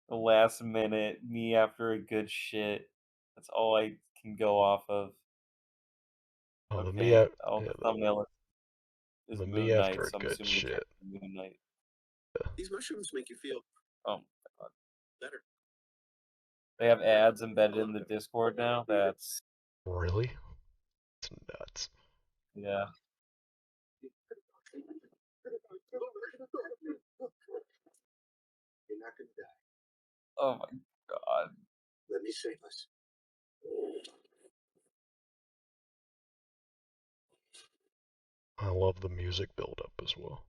The last minute, me after a good shit. That's all I can go off of. Oh, the me, Okay. Oh, yeah, the thumbnail is the me Moon after Knight, a so I'm good assuming it's shit. Moon Knight. These mushrooms make you feel Oh my god. better. They have ads embedded in the Discord now. That's Really? It's nuts. yeah. You're not gonna die. Oh my god. Let me save us. I love the music build-up as well.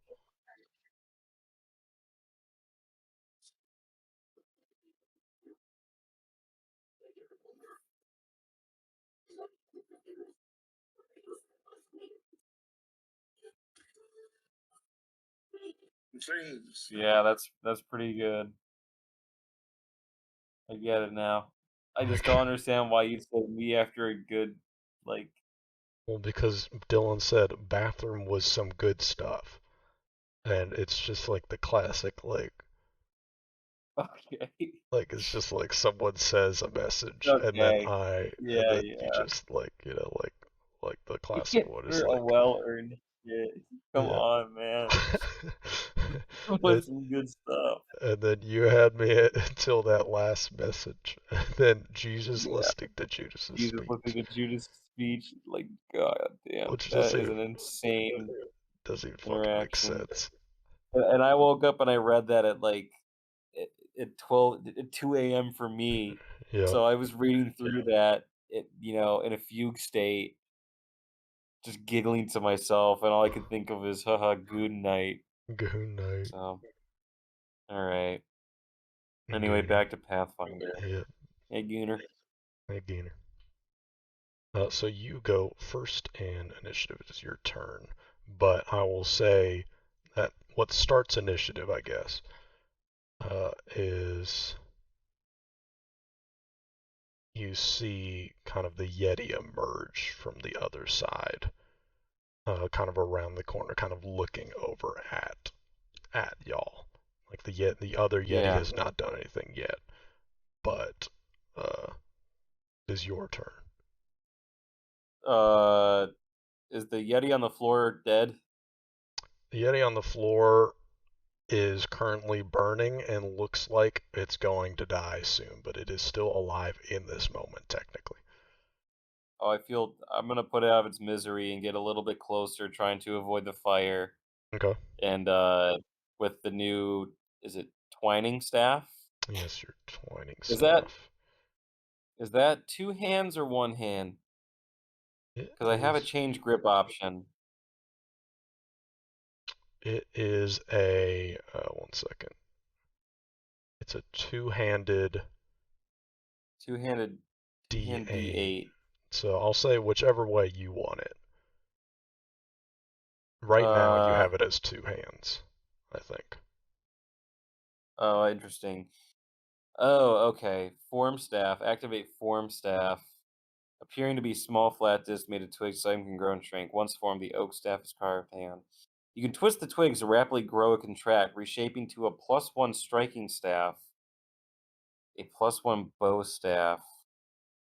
Dreams. Yeah, that's pretty good. I get it now. I just don't understand why you'd say me after a good like Well, because Dylan said bathroom was some good stuff. And it's just like the classic, okay. it's just like someone says a message and then Okay. and Yeah, then you yeah. just like the classic one is For a like, well-earned shit. Come yeah. on, man. and, What's some good stuff? and then you had me until that last message. And then Jesus Yeah. listening to Judas's Jesus listening speech. to Judas' speech, like, god damn, Which that is an insane doesn't even fucking make interaction. sense. And I woke up and I read that at like at 2 a.m. for me. Yeah. So I was reading through that, in a fugue state, just giggling to myself, and all I could think of is, haha, good night. Good night. So, all right. Anyway, Gooner. back to Pathfinder. Yeah. Hey, Gooner. Hey, Gooner. So you go first in initiative. It is your turn. But I will say that what starts initiative, I guess, is you see kind of the Yeti emerge from the other side, kind of around the corner, kind of looking over at y'all. Like the other Yeti Yeah. has not done anything yet, but it is your turn. Is the Yeti on the floor dead? The Yeti on the floor is currently burning and looks like it's going to die soon, but it is still alive in this moment, technically. Oh, I'm gonna put it out of its misery and get a little bit closer, trying to avoid the fire. Okay. And with the new, is it twining staff? Yes, you're twining Is that staff. is that two hands or one hand? Because I have a change grip option. It is a, one second. It's a two-handed Two-handed D8. D8. So I'll say whichever way you want it. Right now you have it as two hands, I think. Oh, interesting. Oh, okay. Form staff. Activate form staff. Appearing to be small, flat disc made of twigs, some can grow and shrink. Once formed, the oak staff is carved hand. You can twist the twigs to rapidly grow and contract, reshaping to a +1 striking staff, a +1 bow staff,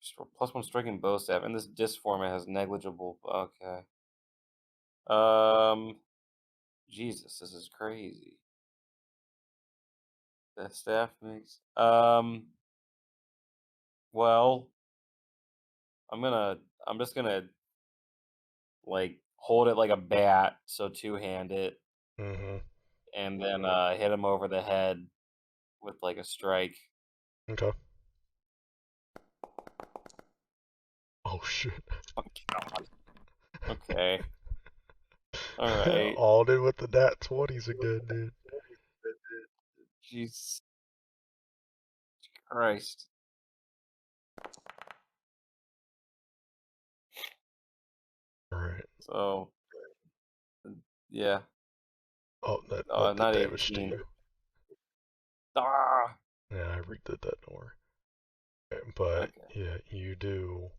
+1 striking bow staff. In this disc form, it has negligible. Okay. Jesus, this is crazy. That staff makes. Well, I'm just gonna like hold it like a bat, so two-hand it, Mm-hmm. and then hit him over the head with like a strike. Okay. Oh shit. Oh, God. Okay. All right. Alden with the nat 20s again, dude. Jesus Christ. Alright. So Yeah. Oh, that did Not damage to 18. you. Ah. Yeah, I redid that, don't worry. Okay, but Okay. yeah, you do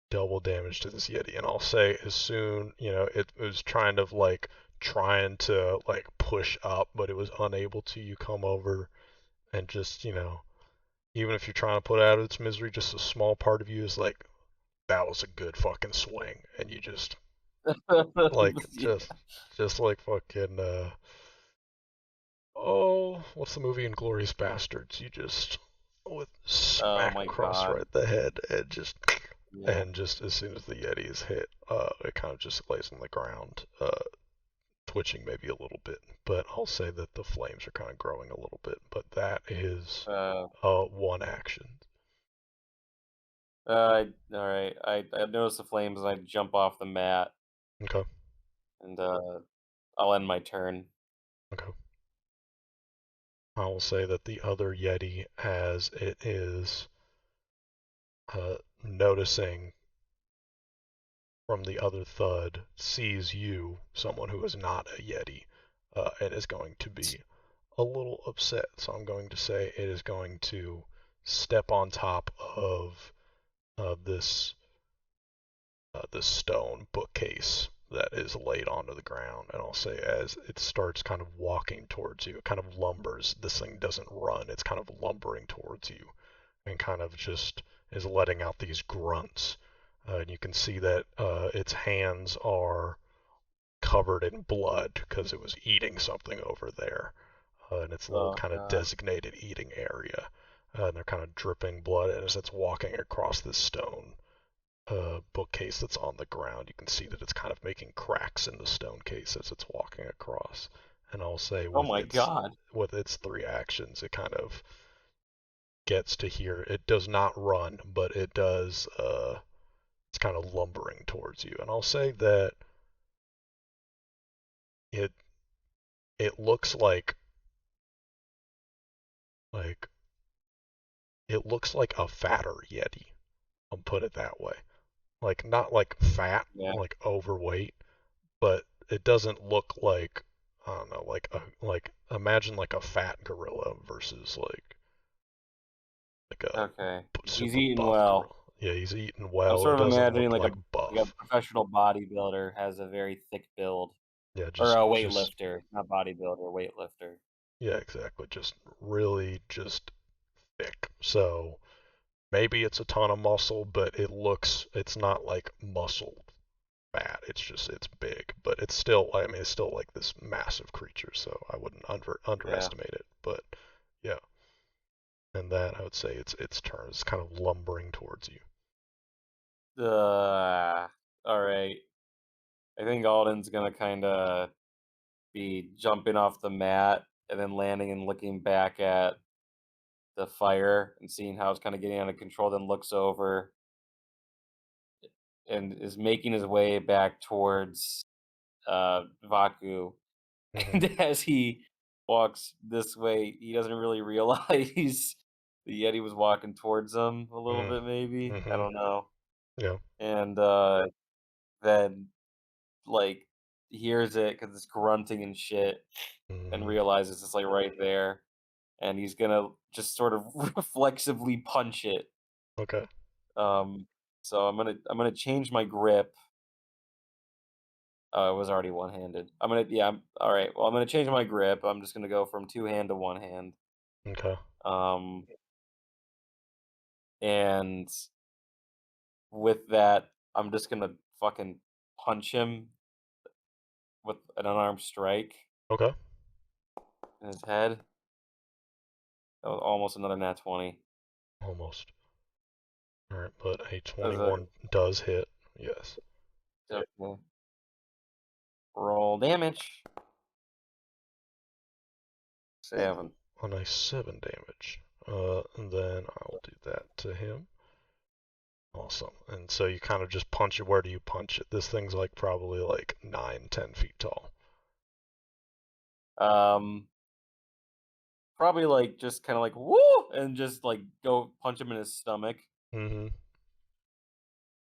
double damage to this Yeti, and I'll say as soon, it was trying to push up, but it was unable to. You come over and just, even if you're trying to put it out of its misery, just a small part of you is like, that was a good fucking swing, and you just like Yeah. just like fucking what's the movie Inglourious Bastards? You just with Oh smack my across god. right the head Yeah. and just as soon as the Yeti is hit, it kind of just lays on the ground, twitching maybe a little bit. But I'll say that the flames are kind of growing a little bit. But that is one action. All right. I notice the flames and I jump off the mat Okay. and I'll end my turn. Okay. I will say that the other Yeti, as it is noticing from the other thud, sees you, someone who is not a Yeti, and is going to be a little upset. So I'm going to say it is going to step on top of this stone bookcase that is laid onto the ground, and I'll say as it starts kind of walking towards you, it kind of lumbers. This thing doesn't run; it's kind of lumbering towards you, and kind of just is letting out these grunts. And you can see that its hands are covered in blood because it was eating something over there in its little Oh kind of god. designated eating area. And they're kind of dripping blood as it's walking across this stone bookcase that's on the ground. You can see that it's kind of making cracks in the stone case as it's walking across. And I'll say Oh my god. with its three actions, it kind of gets to here. It does not run, but it does. It's kind of lumbering towards you. And I'll say that it it looks like it looks like a fatter Yeti. I'll put it that way. Like not like fat, Yeah. like overweight, but it doesn't look like I don't know, like imagine like a fat gorilla versus like a Okay. He's super eating buff well. gorilla. Yeah, he's eating I'm well. sort It of doesn't imagining look like like a buff. professional bodybuilder has a very thick build. Yeah, Or a just weightlifter, not bodybuilder, weightlifter. yeah, exactly. Just really just thick. So maybe it's a ton of muscle, but it's not like muscle fat. It's big, but it's still like this massive creature. So I wouldn't Yeah. underestimate it. But yeah, and that I would say its turn is kind of lumbering towards you. All right. I think Alden's gonna kind of be jumping off the mat and then landing and looking back at the fire and seeing how it's kind of getting out of control. Then looks over and is making his way back towards Vaku. Hmm. And as he walks this way, he doesn't really realize the Yeti was walking towards him a little Mm. bit, maybe. I Hmm. don't know. Yeah. And then, like, hears it because it's grunting and shit and Hmm. realizes it's, like, right there. And he's gonna just sort of reflexively punch it. Okay. Um, so I'm gonna change my grip. Oh, it was already one-handed. All right. Well, I'm gonna change my grip. I'm just gonna go from two hand to one hand. Okay. Um, and with that, I'm just gonna fucking punch him with an unarmed strike Okay. in his head. That was almost another nat 20. Almost. All right, but a As a 21 does hit. Yes. definitely roll damage. Ooh, 7. a nice 7 damage. And then I will do that to him. Awesome. And so you kind of just punch it. Where do you punch it? This thing's like probably like 9, 10 feet tall. Um, Probably like just kind of like woo, and just like go punch him in his stomach. Mm-hmm.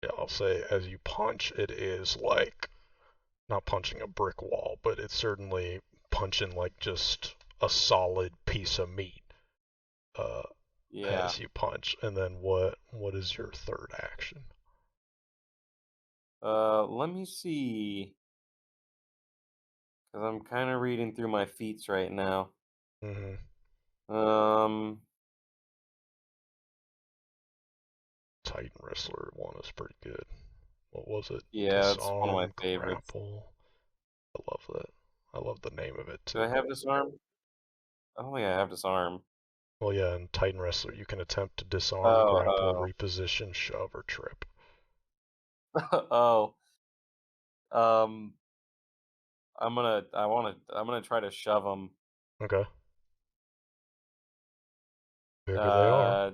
Yeah, I'll say as you punch, it is like not punching a brick wall, but it's certainly punching like just a solid piece of meat uh, Yeah. as you punch. And then what is your third action? Let me see. Because I'm kind of reading through my feats right now. Mm-hmm. Titan Wrestler one is pretty good. What was it? Yeah, it's one of my Disarm, favorites. grapple. I love that. I love the name of it Do I too. have disarm? Oh yeah, I have disarm. Well, yeah, in Titan Wrestler, you can attempt to disarm, grapple, Oh, reposition, shove, or trip. oh. Um, I'm gonna try to shove him. Okay. Here they are. Uh,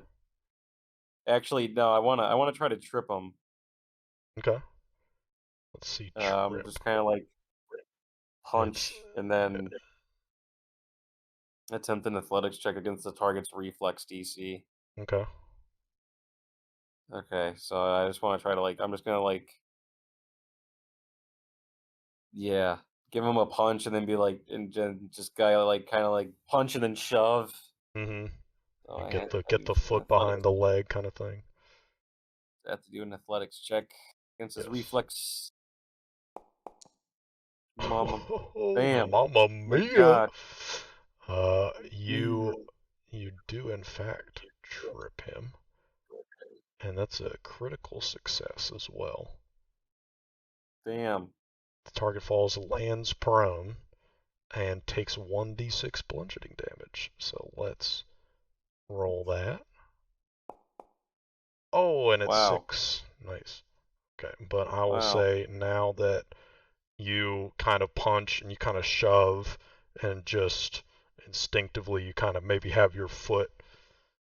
actually, no, I wanna try to trip him. Okay. Let's see, Just trip. kind of like It's punch and then attempt an athletics check against the target's reflex DC. okay. Okay, so I just want to try to I'm just gonna yeah, give him a punch and then be like, and just guy kind of like punch and then shove. Mm-hmm. So You I get do the an foot behind athletics. the leg kind of thing. I have to do an athletics check against his Yes. reflex. Mama, Oh, bam! Mamma My mia! God. You do in fact trip him, and that's a critical success as well. Damn. The target falls, lands prone, and takes 1d6 bludgeoning damage. So let's roll that. Oh, and it's Wow. 6. Nice. Okay, but I will Wow. say now that you kind of punch and you kind of shove and just instinctively you kind of maybe have your foot,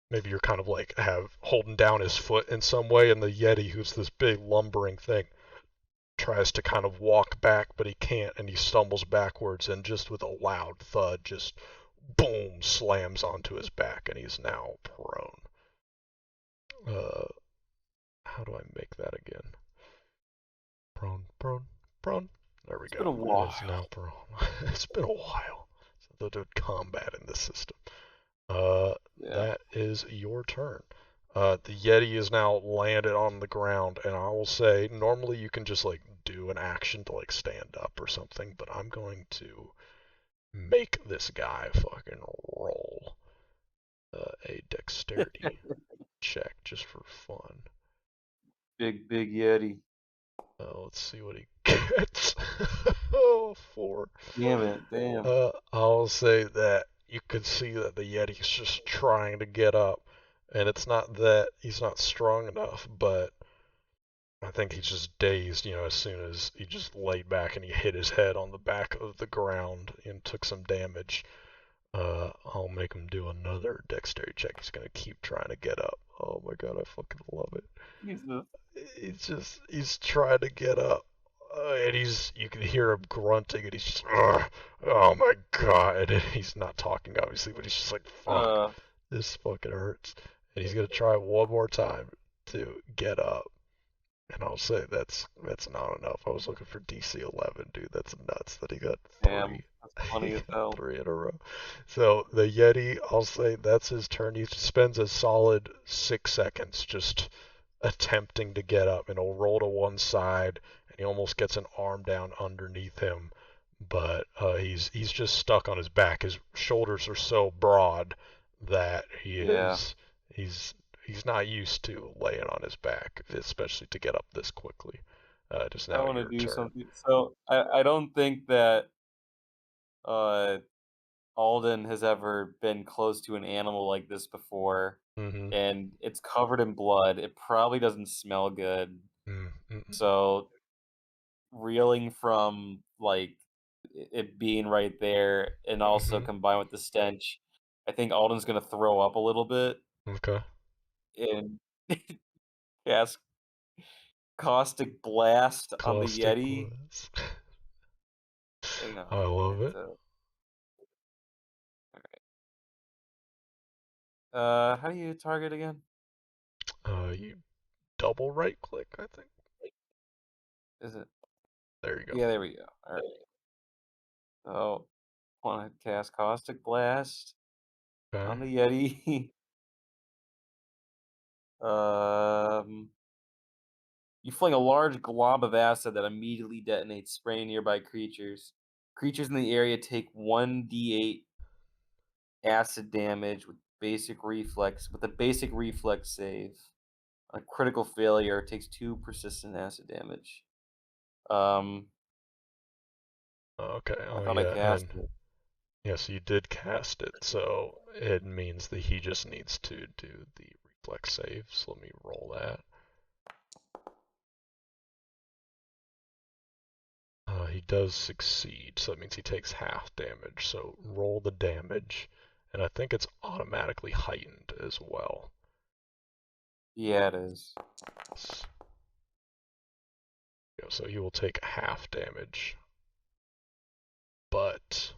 maybe you're kind of like have holding down his foot in some way, and the Yeti, who's this big lumbering thing, tries to kind of walk back, but he can't, and he stumbles backwards, and just with a loud thud, just boom, slams onto his back, and he's now prone. Uh, how do I make that again? Prone, prone, prone. There we It's been a go. while. It is now prone. It's been a while since I did combat in this system. Yeah. That is your turn. The Yeti is now landed on the ground, and I will say, normally you can just like do an action to like stand up or something, but I'm going to make this guy fucking roll a dexterity check just for fun. Big Yeti. Let's see what he gets. Oh, 4. Damn it. Damn. I'll say that you can see that the Yeti's just trying to get up, and it's not that he's not strong enough, but I think he's just dazed, as soon as he just laid back and he hit his head on the back of the ground and took some damage. I'll make him do another dexterity check. He's gonna keep trying to get up. Oh my god, I fucking love it. Jesus. He's trying to get up, and you can hear him grunting, and he's just, "Ugh, oh my god," and he's not talking obviously, but he's just like, fuck, Uh. this fucking hurts, and he's gonna try one more time to get up, and I'll say that's not enough. I was looking for DC 11, dude. That's nuts that he got Damn. 3. That's He funny as got hell. 3 in a row. So the Yeti, I'll say that's his turn. He spends a solid 6 seconds just attempting to get up, and he'll roll to one side, and he almost gets an arm down underneath him, but he's just stuck on his back. His shoulders are so broad that Yeah. he's not used to laying on his back, especially to get up this quickly. It is I now want to your do turn. something. So I don't think that uh Alden has ever been close to an animal like this before, Mm-hmm. and it's covered in blood. It probably doesn't smell good. Mm-hmm. So reeling from it being right there, and also Mm-hmm. combined with the stench, I think Alden's gonna throw up a little bit Okay. and cast caustic blast on the Caustic Yeti. was. Hang on, I love it's it. a how do you target again? You double right click, I think. Is it? There you go. Yeah, there we go. All right. So, want to cast Caustic Blast on Okay. the Yeti. You fling a large glob of acid that immediately detonates, spraying nearby creatures. Creatures in the area take 1d8 acid damage with a basic reflex save. On a critical failure, it takes 2 persistent acid damage. Okay. I Oh thought I yeah, cast and it. yes, you did cast it, so it means that he just needs to do the reflex save. So let me roll that. He does succeed, so that means he takes half damage. So roll the damage, and I think it's automatically heightened as well. Yeah, it is. So he will take half damage, but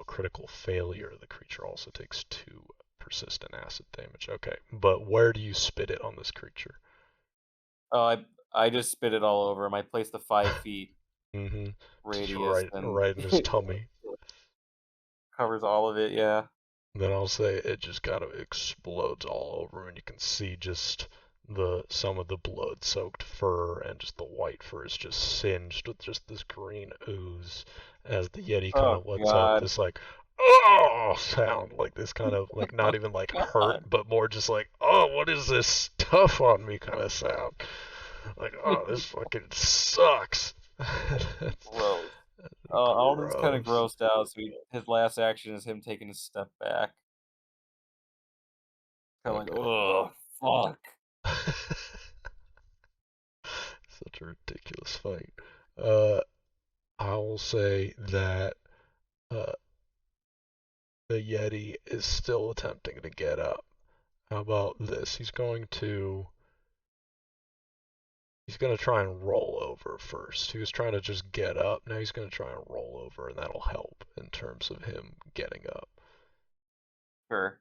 critical failure, the creature also takes 2 persistent acid damage. Okay, but where do you spit it on this creature? Oh, I just spit it all over him. I placed the 5 feet Mm-hmm. Just radius and right in his tummy. covers all of it. Yeah. Then I'll say it just kind of explodes all over, and you can see just some of the blood-soaked fur, and just the white fur is just singed with just this green ooze as the Yeti kind Oh of lets out God. this like oh sound, like this kind of like not even like hurt, God. but more just like oh what is this stuff on me kind of sound. Like oh this fucking sucks. Gross. Alden's kind of Gross. grossed out, so his last action is him taking a step back. Kind of like, Okay. oh, fuck. Such a ridiculous fight. I will say that uh, the Yeti is still attempting to get up. How about this? He's going to try and roll over first. He was trying to just get up. Now he's going to try and roll over, and that'll help in terms of him getting up. Sure.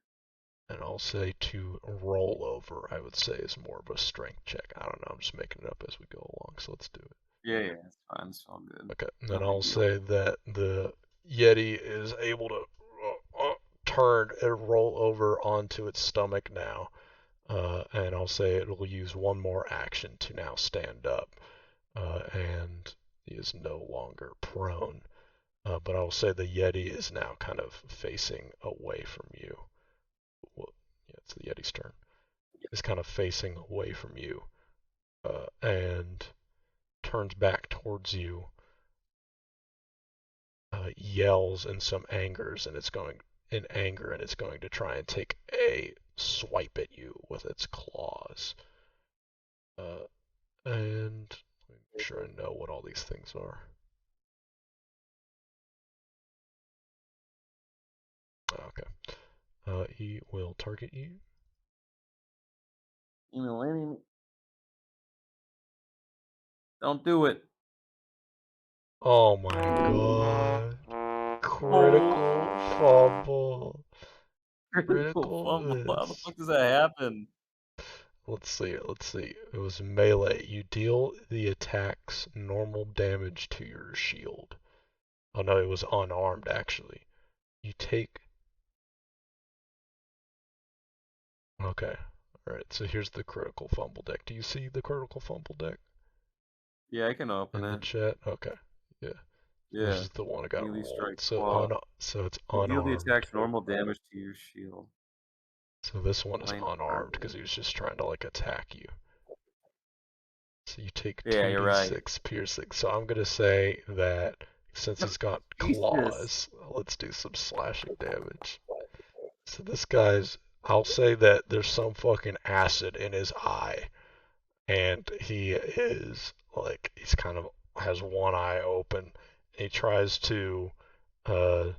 And I'll say to roll over, I would say is more of a strength check. I don't know. I'm just making it up as we go along, so let's do it. Yeah, it's fine. It's all good. Okay, and No then big I'll deal. say that the Yeti is able to turn and roll over onto its stomach now, and I'll say it will use one more action to now stand up, and he is no longer prone. But I'll say the Yeti is now kind of facing away from you. Well, yeah, it's the Yeti's turn. Is kind of facing away from you, and turns back towards you. Yells in some angers, and it's going to try and take a swipe at you with its claws. And make sure I know what all these things are. Okay. He will target you. Don't do it. Oh my god. Critical fumble. Critical Critical fumble. How the miss. fuck does that happen? Let's see. It was melee. You deal the attack's normal damage to your shield. Oh no, it was unarmed actually. You take. Okay. Alright, so here's the critical fumble deck. Do you see the critical fumble deck Yeah, I can open in the it. chat? Okay. Yeah. This Yeah. is the one I got Melee rolled. strike So claw. it's You deal the unarmed. attack's normal damage to your shield. So this one is Blind unarmed because target. he was just trying to like attack you. So you take Yeah, you're right. 2d6 piercing. So I'm gonna say that since he's got Jesus. claws, let's do some slashing damage. So this guy's, I'll say that there's some fucking acid in his eye, and he is like, he's kind of has one eye open. And he tries to uh,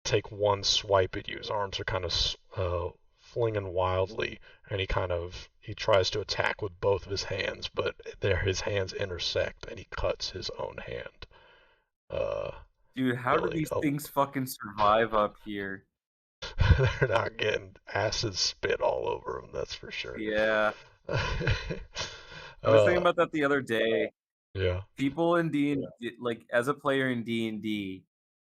take one swipe at you. His arms are kind of flinging wildly, and he tries to attack with both of his hands, but his hands intersect, and he cuts his own hand. Dude, how do Dealing these things fucking survive up here? they're not getting acid spit all over them, that's for sure. Yeah. I was thinking uh, about that the other day. Yeah. People in D&D, like as a player in D&D,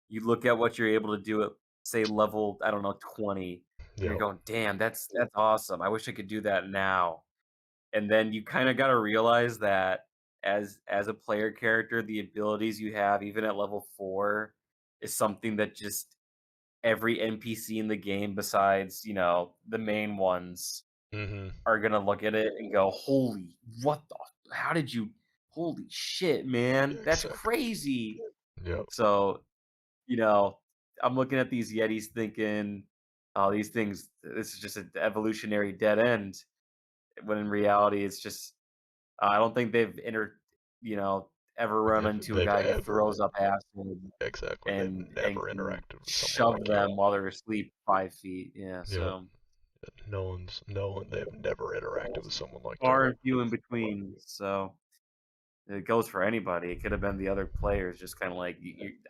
you look at what you're able to do at say level, I don't know, 20, and you're Yep. going, "Damn, that's awesome. I wish I could do that now." And then you kind of got to realize that as a player character, the abilities you have even at level 4 is something that just every NPC in the game besides, the main ones Mm-hmm. are going to look at it and go, "Holy, what the how did you holy shit, Yeah, man. That's exactly. crazy." Yep. So, you know, I'm looking at these Yetis thinking, "Oh, these things this is just an evolutionary dead end." When in reality it's just I don't think they've you know, ever run into a They've guy who ever throws up acid exactly. They've and never can interacted with someone shove like you. them while they're asleep 5 feet. Yeah, Yep. so No one. They've never interacted with someone like that. far and few in between. So it goes for anybody. It could have been the other players, just kind of like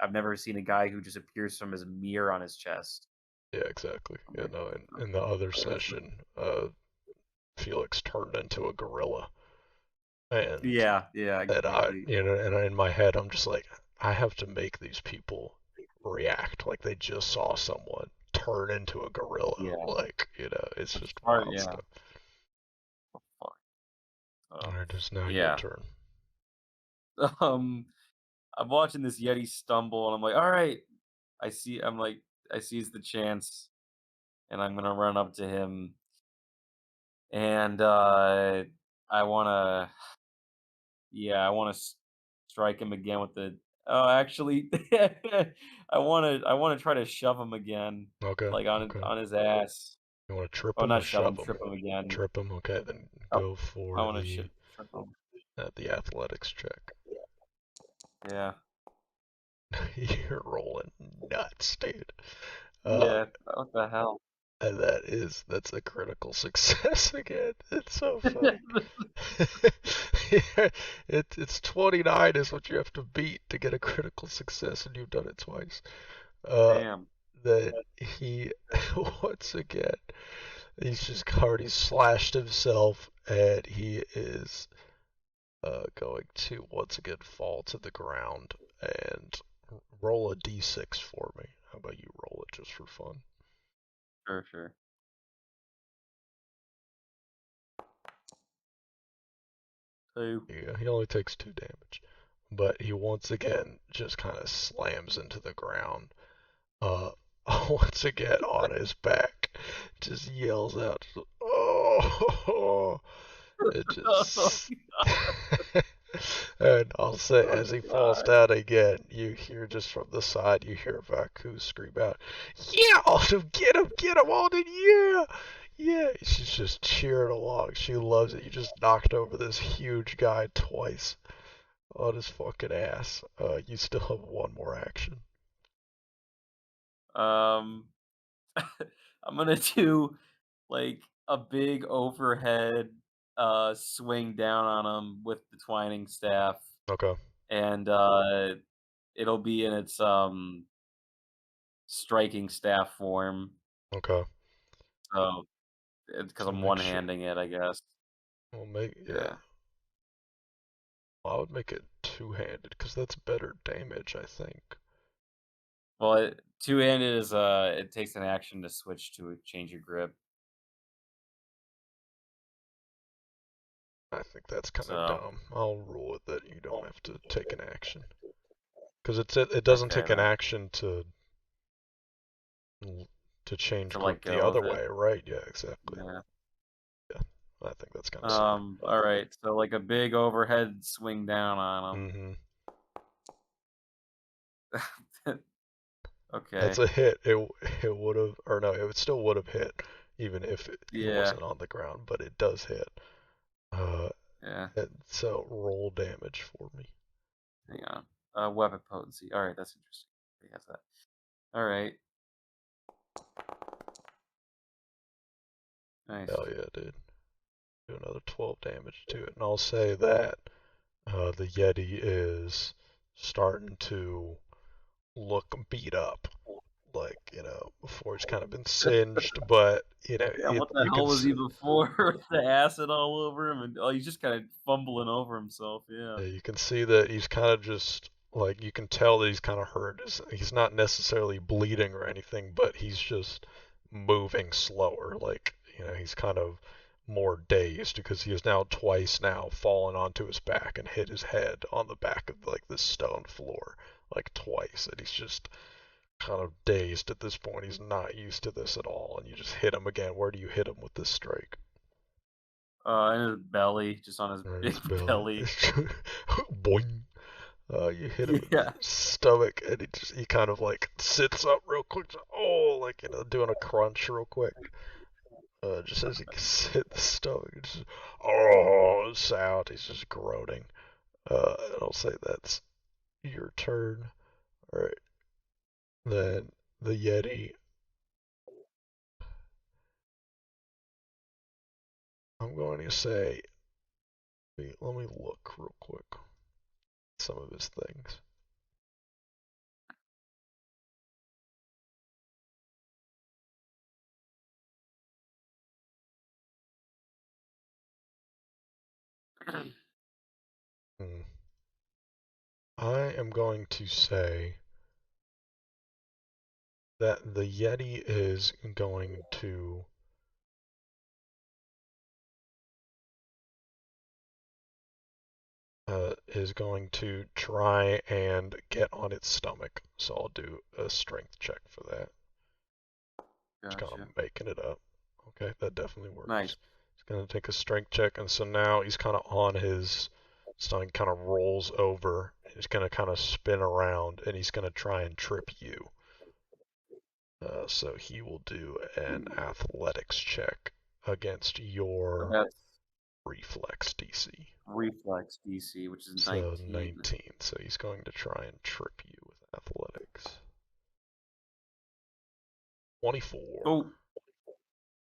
I've never seen a guy who just appears from his mirror on his chest. Yeah, exactly. I'm Yeah, like, no. In the other session, Felix turned into a gorilla, and yeah, exactly. and in my head, I'm just like, I have to make these people react like they just saw someone turn into a gorilla. Yeah, Like, it's which just part? wild Yeah, stuff. fuck. All right, it's now your Yeah. turn. Um, I'm watching this Yeti stumble, and I'm like, all right, I see. I'm like, I seize the chance, and I'm gonna run up to him, and I wanna, yeah, I wanna strike him again with the. Oh, actually, I wanna try to shove him again, Okay, like on okay. on his ass. You want to trip Oh, him not or shove shove him, him? trip him again. Trip him. Okay, then Oh, go I for wanna trip him. the athletics check. Yeah, You're rolling nuts, dude. Uh, yeah. What the hell? and that's a critical success again. It's so funny. Yeah, it's 29 is what you have to beat to get a critical success, and you've done it twice. Uh, Damn. that he once again he's just already slashed himself, and he is going to once again fall to the ground and roll a d6 for me. How about you roll it just for fun? Sure, sure. 2. Yeah, he only takes 2 damage, but he once again just kind of slams into the ground. Uh, once again on his back, just yells out, "Oh!" It Oh, just. And I'll say, oh as he falls god. down again, you hear just from the side, you hear Vaku scream out, "Yeah, Alden, get him, Alden, yeah! Yeah!" She's just cheering along. She loves it. You just knocked over this huge guy twice on his fucking ass. You still have one more action. Um, I'm gonna do like a big overhead swing down on him with the twining staff, Okay, and it'll be in its striking staff form. okay. So because So I'm make one sure. handing it, I guess. Yeah. Yeah. I would make it two-handed because that's better damage, I think. Well, two-handed is it takes an action to switch to change your grip. I think that's kind of So dumb. I'll rule it that you don't have to take an action because it doesn't okay take an then, action to change to let grip the go of other it. way, right? Yeah, exactly. Yeah. Yeah, I think that's kind of silly. All right. So like a big overhead swing down on Hmm. him. That's Okay. a hit. It would have, or no, it still would have hit even if he Yeah. wasn't on the ground, but it does hit. Uh, Yeah. and so roll damage for me. Hang on. Weapon potency. All right, that's interesting. He has that. All right. Nice. Hell yeah, dude. Do another 12 damage to it, and I'll say that the Yeti is starting to look beat up. like, before he's kind of been singed, but Yeah, what the you hell can was he before? With the acid all over him, and he's just kind of fumbling over himself. Yeah. yeah, you can see that he's kind of just like you can tell that he's kind of hurt. He's not necessarily bleeding or anything, but he's just moving slower. Like, he's kind of more dazed because he has now twice now fallen onto his back and hit his head on the back of like this stone floor like twice, and he's just kind of dazed at this point. He's not used to this at all, and you just hit him again. Where do you hit him with this strike? In his belly, just on his Right in big his belly. belly. Boing. You hit him in Yeah. the stomach, and he kind of like sits up real quick. Like doing a crunch real quick. Just as he hit the stomach, just sound. He's just groaning. And I'll say that's your turn. All right. Then the Yeti. I'm going to say. Let me look real quick. Some of his things. Hmm. I am going to say that the Yeti is going to try and get on its stomach. So I'll do a strength check for that. Just kind Gotcha. of making it up. Okay, that definitely works. Nice. He's gonna take a strength check, and so now he's kind of on his stomach, kind of rolls over. He's gonna kind of spin around, and he's gonna try and trip you. So he will do an athletics check against your That's reflex DC. reflex DC, which is So 19. 19. So he's going to try and trip you with athletics. 24. Oh,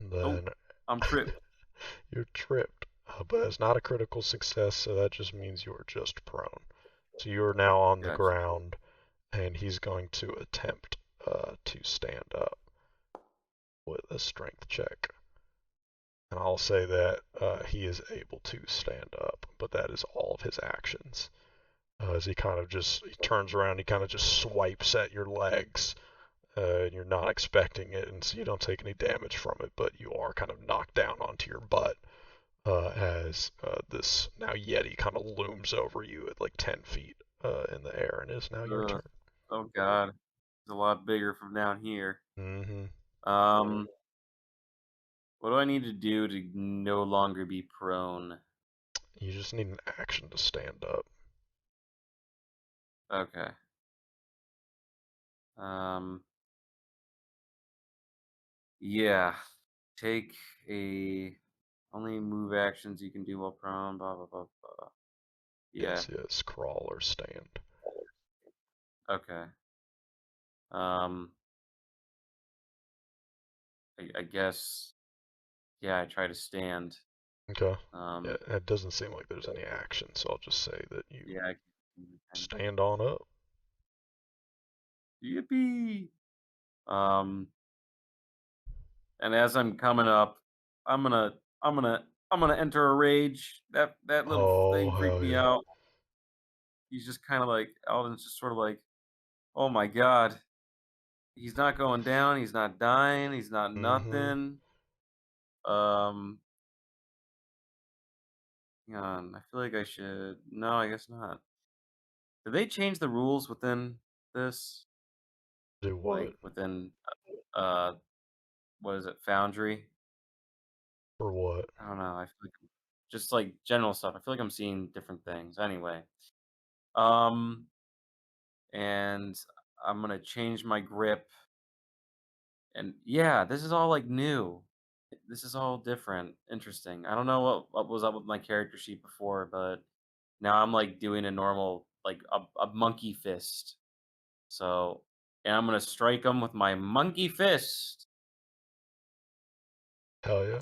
Then I'm tripped. you're tripped. But it's not a critical success, so that just means you're just prone. So you're now on the Gotcha. ground, and he's going to attempt to stand up with a strength check. And I'll say that he is able to stand up, but that is all of his actions. As he turns around, he kind of just swipes at your legs, and you're not expecting it, and so you don't take any damage from it, but you are kind of knocked down onto your butt as this now Yeti kind of looms over you at like 10 feet in the air, and it is now your turn. Oh God, it's a lot bigger from down here. Mm-hmm. What do I need to do to no longer be prone? You just need an action to stand up. Okay. Yeah. Take a only move actions you can do while prone. Blah blah blah blah. Yeah. Yes, crawl or stand. Okay. I guess. Yeah, I try to stand. Okay. Yeah, it doesn't seem like there's any action, so I'll just say that you Yeah. stand on up. Yippee! And as I'm coming up, I'm gonna, I'm gonna, I'm gonna enter a rage. That little Oh, thing freaked hell me yeah. out. He's just kind of like Alden's just sort of like, oh my God, he's not going down. He's not dying. He's not Mm-hmm. nothing. Um, hang on. I feel like I should. No, I guess not. Did they change the rules within this? Do what? Like within, uh, what is it, Foundry? For what? I don't know. I feel like just like general stuff. I feel like I'm seeing different things. Anyway, um, and I'm gonna change my grip. And yeah, this is all like new. This is all different, interesting. I don't know what was up with my character sheet before, but now I'm like doing a normal like a monkey fist. So, and I'm gonna strike him with my monkey fist. Hell yeah.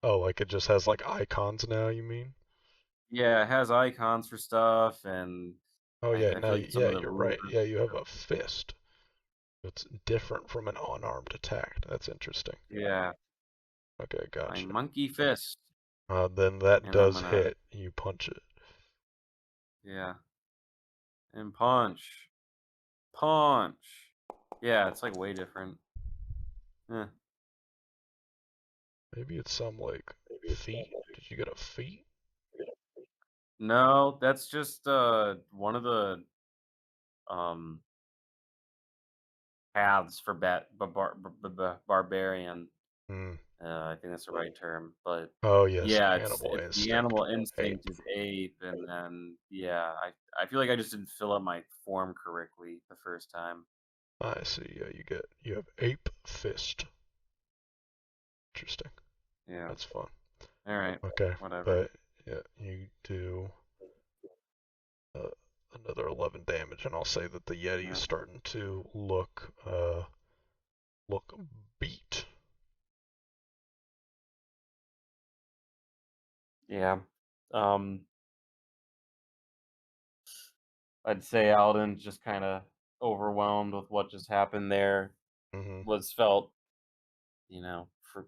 Oh, like it just has like icons now, you mean? Yeah, it has icons for stuff, and Oh I yeah, feel now like some yeah, of the you're rules. right. Yeah, you have a fist. It's different from an unarmed attack. That's interesting. Yeah. Okay, My gotcha. monkey fist. Then that And does I'm gonna, hit. You punch it. yeah. And punch. Punch. Yeah, it's like way different. Eh. Maybe it's some like feat. Did you get a feat? No, that's just one of the um paths for barbarian. Hmm. I think that's the right term, but Oh yes, yeah, animal it's the instinct. animal Ape. instinct is ape, and then yeah, I feel like I just didn't fill out my form correctly the first time. I see. Yeah, you have ape fist. Interesting. Yeah. That's fun. All right. Okay, Whatever. but yeah, you do uh, another 11 damage, and I'll say that the Yeti is Yeah. starting to look beat. Yeah. I'd say Alden's just kind of overwhelmed with what just happened there. Hmm. Was felt, for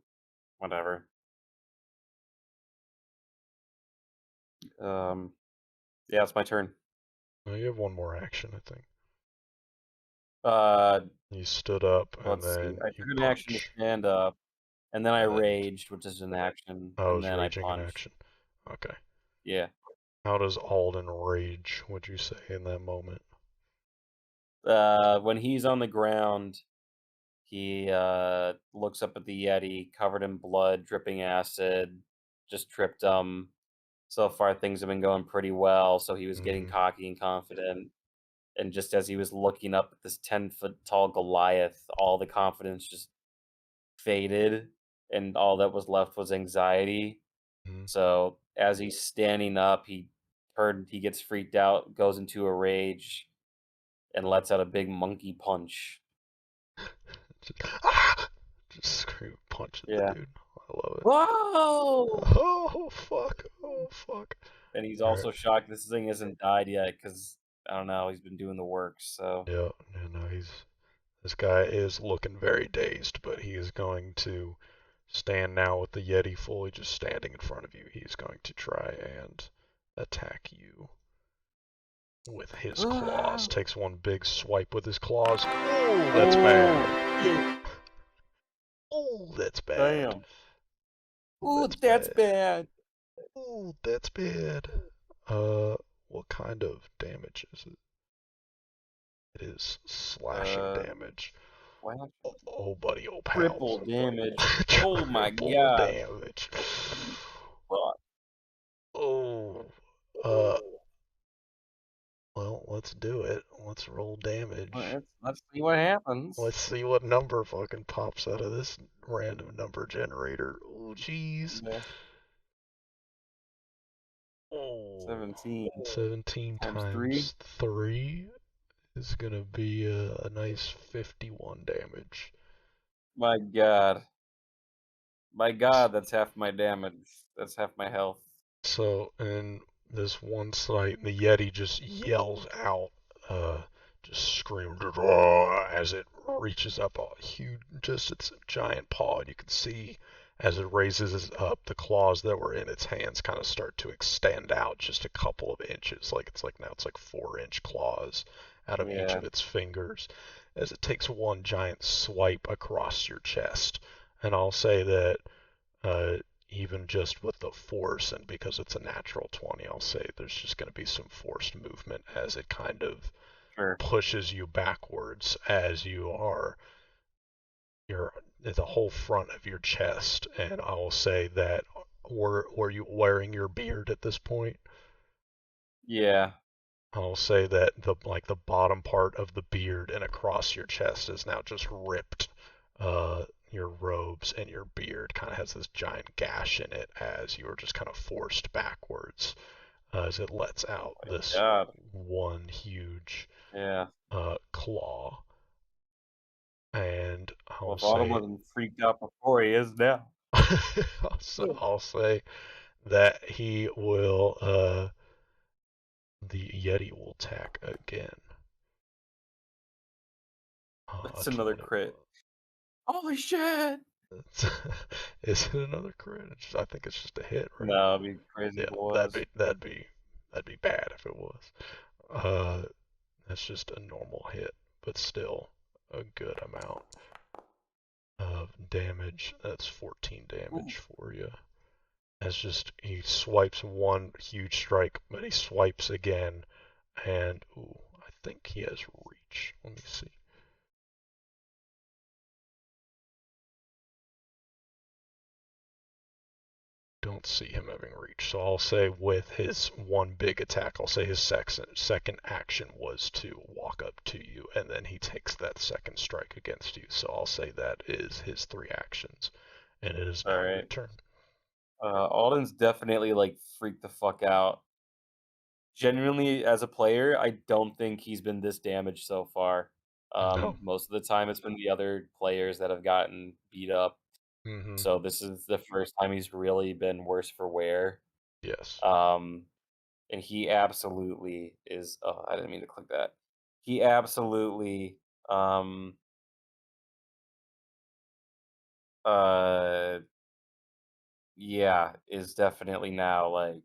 whatever. Um, yeah, it's my turn. Well, you have one more action, I think. Uh, You stood up, and let's see. then I you took an action to punch, stand up, and then I and then raged, which is an action, I and was then I raging in punched. action. Okay. Yeah. How does Alden rage, would you say, in that moment? When he's on the ground, he looks up at the Yeti, covered in blood, dripping acid, just tripped him. So far, things have been going pretty well. So he was getting Hmm. cocky and confident. And just as he was looking up at this 10-foot tall Goliath, all the confidence just faded, and all that was left was anxiety. Hmm. So as he's standing up, he gets freaked out, goes into a rage, and lets out a big monkey punch. Just, ah! Just scream, punch at the Yeah. dude. I love it. Whoa! Oh fuck! Oh fuck! And he's All right. also shocked this thing hasn't died yet because I don't know, he's been doing the work. So Yeah, no, this guy is looking very dazed, but he is going to stand now with the Yeti fully just standing in front of you. He's going to try and attack you with his claws. Takes one big swipe with his claws. Oh, that's bad. Oh, that's bad. damn. Oh, Ooh, that's that's bad. bad. Oh, that's bad. What kind of damage is it? It is slashing Uh, damage. wow. Oh, buddy, oh, pal. Triple damage. Oh my Triple god. damage. Fuck. Oh, well, let's do it. Let's roll damage. Let's see what happens. Let's see what number fucking pops out of this random number generator. Oh, jeez. Yeah, Oh, 17 17 times 3. times 3 is gonna be a nice 51 damage. My god. My god, that's half my damage. That's half my health. So, in this one sight, the Yeti just yells out, just screams as it reaches up a huge, just its giant paw, and you can see as it raises up, the claws that were in its hands kind of start to extend out just a couple of inches. Like now it's like 4-inch claws out of each Yeah. of its fingers as it takes one giant swipe across your chest. And I'll say that uh, even just with the force, and because it's a natural 20, I'll say there's just going to be some forced movement as it kind of Sure. pushes you backwards as you're at the whole front of your chest. And I'll say that were you wearing your beard at this point? Yeah. I'll say that the bottom part of the beard and across your chest is now just ripped. Your robes and your beard kind of has this giant gash in it as you are just kind of forced backwards as it lets out this God. one huge Yeah. claw. And Well, I'll if Autumn say, wasn't freaked out before, he is now. I'll say that he will, the Yeti will attack again. That's another crit. Holy shit! Is it another crit? I think it's just a hit, right? No, it'd be crazy if it was. that'd be bad if it was. That's just a normal hit, but still a good amount of damage. That's 14 damage for you. That's just, he swipes one huge strike, but he swipes again, and I think he has reach. Let me see. Don't see him having reach, so I'll say with his one big attack, I'll say his second action was to walk up to you, and then he takes that second strike against you. So I'll say that is his 3 actions, and it is now your turn. Alden's definitely like freaked the fuck out. Genuinely, as a player, I don't think he's been this damaged so far. No. Most of the time, it's been the other players that have gotten beat up. Mm-hmm. So this is the first time he's really been worse for wear. Yes. And he absolutely is. Oh, I didn't mean to click that. He absolutely yeah, is definitely now like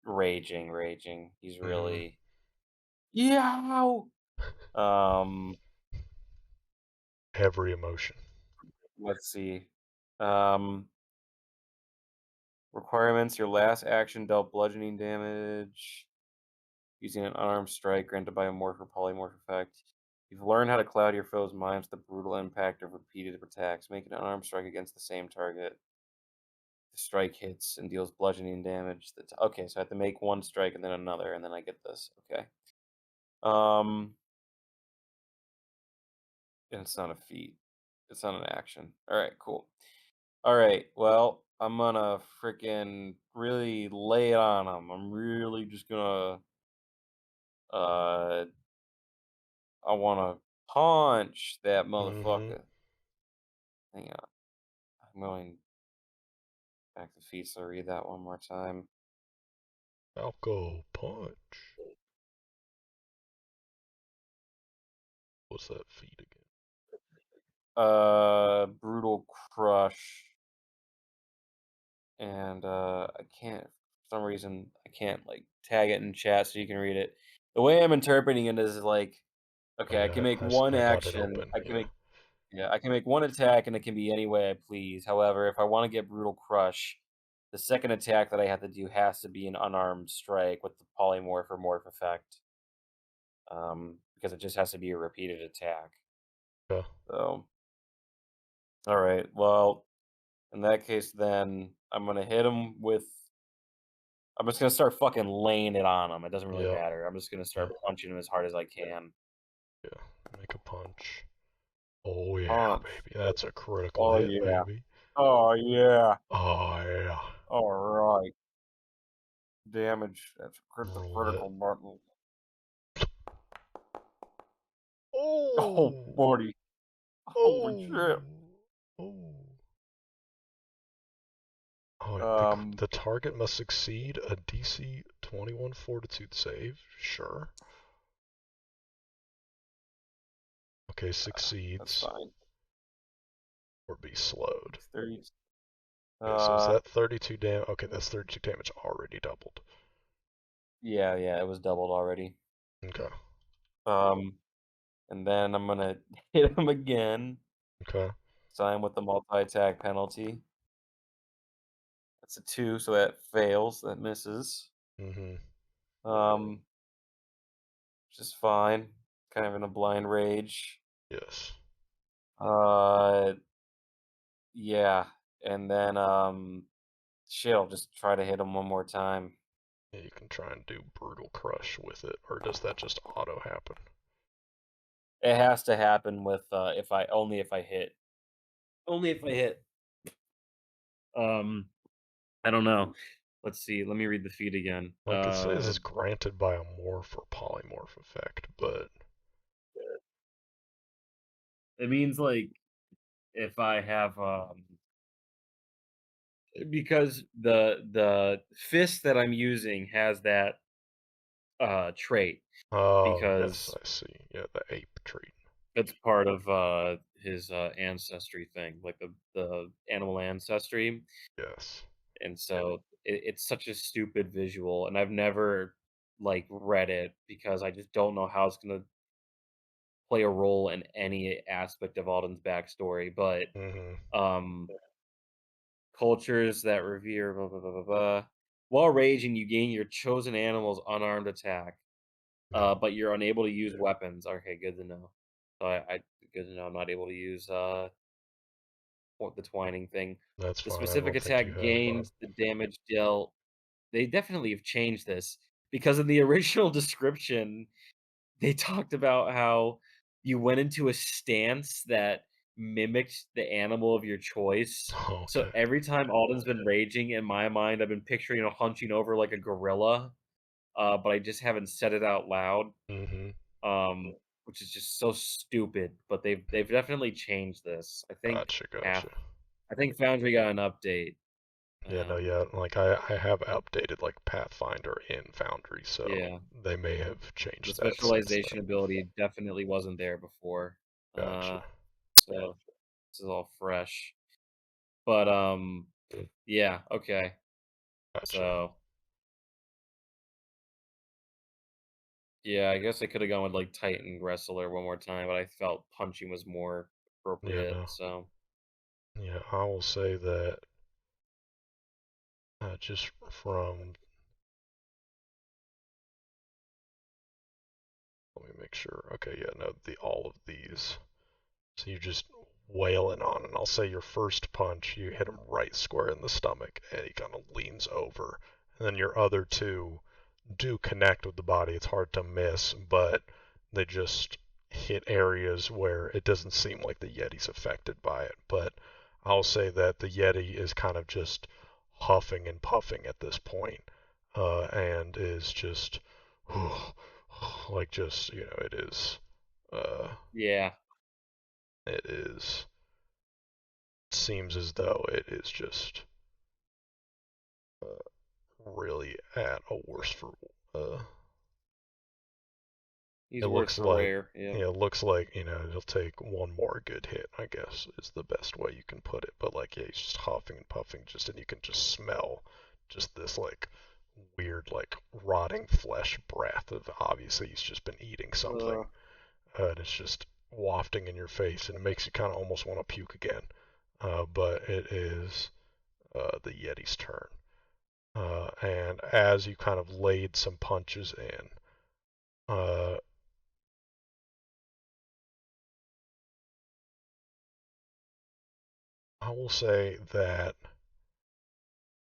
raging. He's really yeah. Every emotion. Let's see. Requirements: your last action dealt bludgeoning damage using an unarmed strike granted by a morph or polymorph effect. You've learned how to cloud your foe's minds with the brutal impact of repeated attacks. Make an unarmed strike against the same target. The strike hits and deals bludgeoning damage. Okay, so I have to make one strike and then another, and then I get this. Okay. And it's not a feat. It's not an action. All right, cool. All right, well, I'm gonna freaking really lay it on him. I'm really just gonna, I wanna punch that motherfucker. Hang on. I'm going back to feet, so read that one more time. Falco punch. What's that feat again? Brutal crush. And I can't, for some reason, I can't like tag it in chat so you can read it. The way I'm interpreting it is like, okay, I can make one I got it action. open. I can make one attack, and it can be any way I please. However, if I want to get brutal crush, the second attack that I have to do has to be an unarmed strike with the polymorph or morph effect. Because it just has to be a repeated attack. Yeah. So, all right. Well, in that case, then I'm gonna hit him with. I'm just gonna start fucking laying it on him. It doesn't really matter. I'm just gonna start punching him as hard as I can. Yeah. Make a punch. Oh yeah, Punch. baby. That's a critical hit, baby. Oh yeah. Oh yeah. All right. Damage. That's Roll critical button. Oh. Oh, buddy. Holy shit. The target must succeed a DC 21 Fortitude save. Sure. Okay, succeeds. That's fine. Or be slowed. 30. Okay, so is that 32 damage? Okay, that's 32 damage already doubled. Yeah, it was doubled already. Okay. And then I'm gonna hit him again. Okay. Sign with the multi-attack penalty. That's a 2, so that fails. That misses. Mm-hmm. Which is fine. Kind of in a blind rage. Yes. Yeah. And then, shit, I'll just try to hit him one more time. Yeah, you can try and do Brutal Crush with it, or does that just auto happen? It has to happen with, if I hit. Only if I hit. I don't know. Let's see. Let me read the feed again. Like it says it's granted by a morph or polymorph effect, but It means like if I have because the fist that I'm using has that trait. oh Because yes, I see. Yeah, the ape trait. It's part of his ancestry thing, like the animal ancestry, Yes. and so it's such a stupid visual, and I've never like read it because I just don't know how it's gonna play a role in any aspect of Alden's backstory. But Mhm. um, cultures that revere blah blah blah blah blah. While raging, you gain your chosen animal's unarmed attack, Yeah. but you're unable to use weapons. Okay, good to know. So I good to know I'm not able to use the twining thing. That's The fine. I specific don't think you attack have, but gains the damage dealt. They definitely have changed this because in the original description, they talked about how you went into a stance that mimicked the animal of your choice. oh, So okay. every time Alden's been raging, in my mind, I've been picturing him hunching over like a gorilla, but I just haven't said it out loud, Mhm. um, which is just so stupid. But they've definitely changed this. Gotcha. Gotcha. I think Foundry got an update. Yeah. No. Um, Yeah. Like I have updated like Pathfinder in Foundry, so yeah, they may have the changed that since specialization then. ability definitely wasn't there before. Gotcha. So this is all fresh. But yeah, okay. Gotcha. So yeah, I guess I could have gone with like Titan Wrestler one more time, but I felt punching was more Yeah. appropriate. No. So Yeah. I will say that just from. Let me make sure. Okay. Yeah. No. The all of these. So you just wailing on, and I'll say your first punch, you hit him right square in the stomach, and he kind of leans over. And then your other two do connect with the body. It's hard to miss, but they just hit areas where it doesn't seem like the Yeti's affected by it. But I'll say that the Yeti is kind of just huffing and puffing at this point, and is just like just it is. Uh, yeah, it is seems as though it is just really at a worse for. he's It worse looks for like wear. Yeah. it looks like it'll take one more good hit. I guess is the best way you can put it. But like yeah, he's just huffing and puffing, and you can just smell just this like weird like rotting flesh breath of obviously he's just been eating something, Uh, and it's just wafting in your face, and it makes you kind of almost want to puke again. But it is the Yeti's turn. And as you kind of laid some punches in, uh, I will say that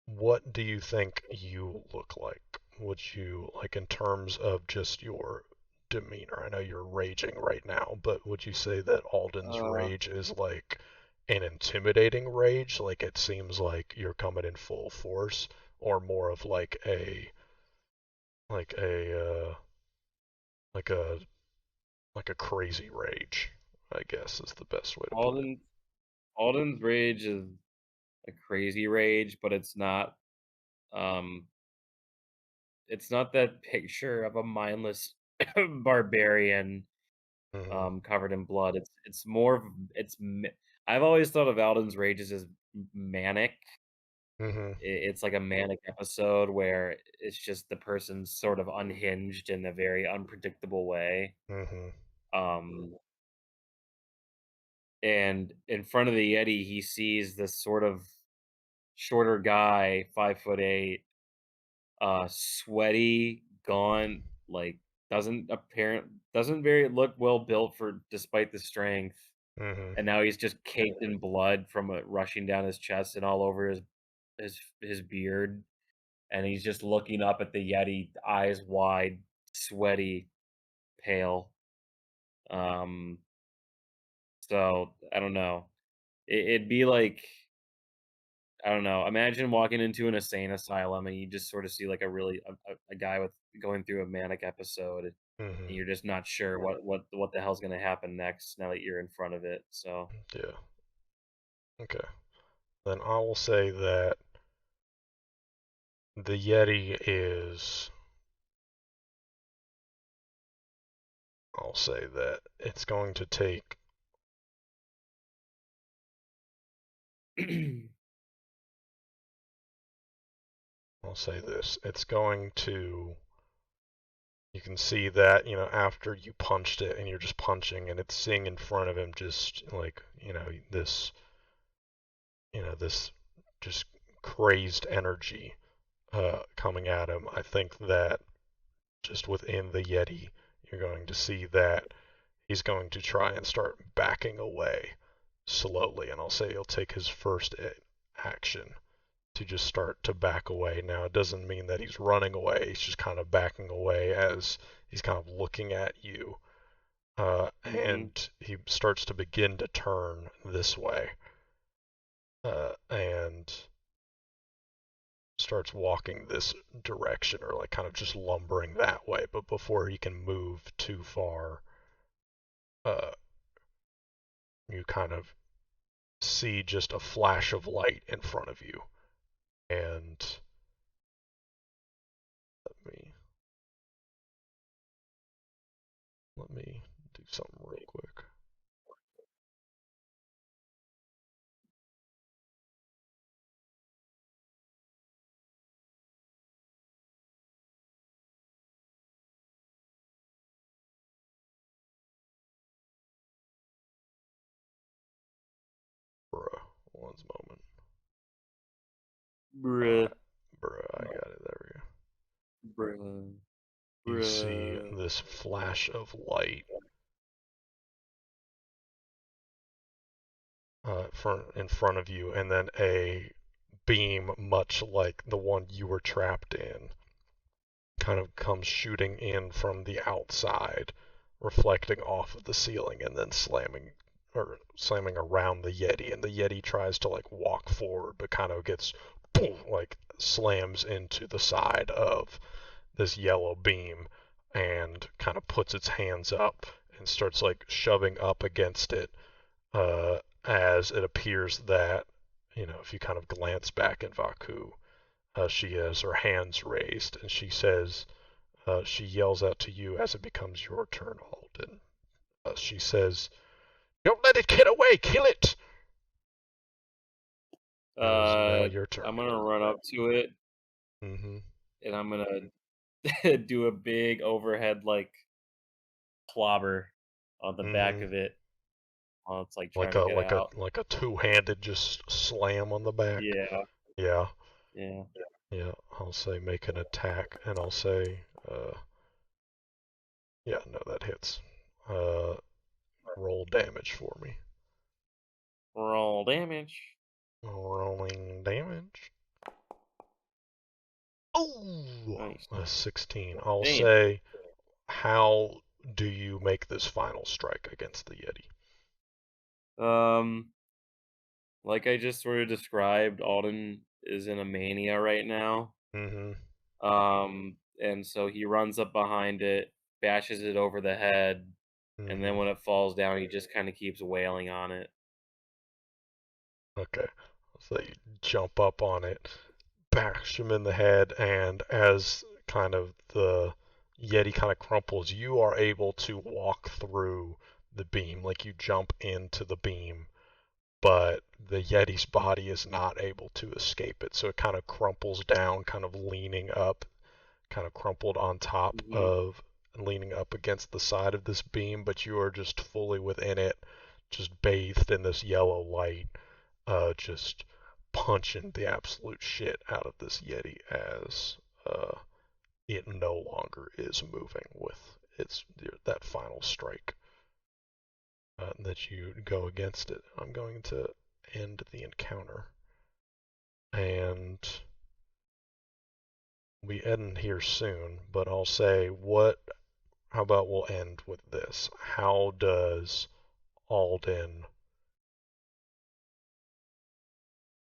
what do you think you look like? Would you, like, in terms of just your demeanor? I know you're raging right now, but would you say that Alden's uh, rage is like an intimidating rage? Like, it seems like you're coming in full force, or more of like a, like a, like a crazy rage, I guess is the best way to put it. Alden Alden's rage is a crazy rage, but um it's not that picture of a mindless barbarian Mhm. covered in blood. It's more of I've always thought of Alden's rages as manic. Mhm. It's like a manic episode where it's just the person's sort of unhinged in a very unpredictable way. Mhm. Um, and in front of the Yeti, he sees this sort of shorter guy, 5'8", sweaty, gaunt, like doesn't very look well built for despite the strength. Mhm. And now he's just caked in blood from it rushing down his chest and all over his beard. And he's just looking up at the Yeti, eyes wide, sweaty, pale. Um, so I don't know. It'd be like I don't know. Imagine walking into an insane asylum and you just sort of see like a guy with going through a manic episode, and Mhm. you're just not sure what the hell's gonna happen next now that you're in front of it. So Yeah. Okay. Then I will say that the Yeti is I'll say that it's going to take. I'll say this. It's going to. You can see that, after you punched it and you're just punching and it's seeing in front of him just like, this just crazed energy coming at him. I think that just within the Yeti, you're going to see that he's going to try and start backing away slowly. And I'll say he'll take his first action to just start to back away. Now, it doesn't mean that he's running away. He's just kind of backing away as he's kind of looking at you. And he starts to begin to turn this way. And starts walking this direction, or like kind of just lumbering that way. But before he can move too far, you kind of see just a flash of light in front of you. And let me do something real quick. Bruh, one moment. Bruh. Bruh, I got it. There Bruh. we go. You see this flash of light in front of you, and then a beam much like the one you were trapped in kind of comes shooting in from the outside, reflecting off of the ceiling, and then slamming around the Yeti. And the Yeti tries to like walk forward, but kind of gets boom, like slams into the side of this yellow beam and kind of puts its hands up and starts like shoving up against it, as it appears that, if you kind of glance back at Vaku, she has her hands raised, and she says, she yells out to you as it becomes your turn, Alden. She says, "Don't let it get away! Kill it!" It is now your turn. I'm gonna run up to it, and I'm gonna do a big overhead like clobber on the back of it while it's like trying to get out. Like a two-handed just slam on the back. Yeah. Yeah. I'll say make an attack, and I'll say, yeah, no, that hits. Roll damage for me. Roll damage. Rolling damage. Oh, Nice. a 16. I'll say, how do you make this final strike against the Yeti? Like I just sort of described, Alden is in a mania right now. And so he runs up behind it, bashes it over the head, and then when it falls down, he just kind of keeps wailing on it. Okay. So you jump up on it, bash him in the head, and as kind of the Yeti kind of crumples, you are able to walk through the beam. Like you jump into the beam, but the Yeti's body is not able to escape it. So it kind of crumples down, kind of leaning up, kind of crumpled on top of, leaning up against the side of this beam, but you are just fully within it, just bathed in this yellow light, just punching the absolute shit out of this Yeti as it no longer is moving with that final strike. That you go against it. I'm going to end the encounter. And we end here soon, but I'll say how about we'll end with this. How does Alden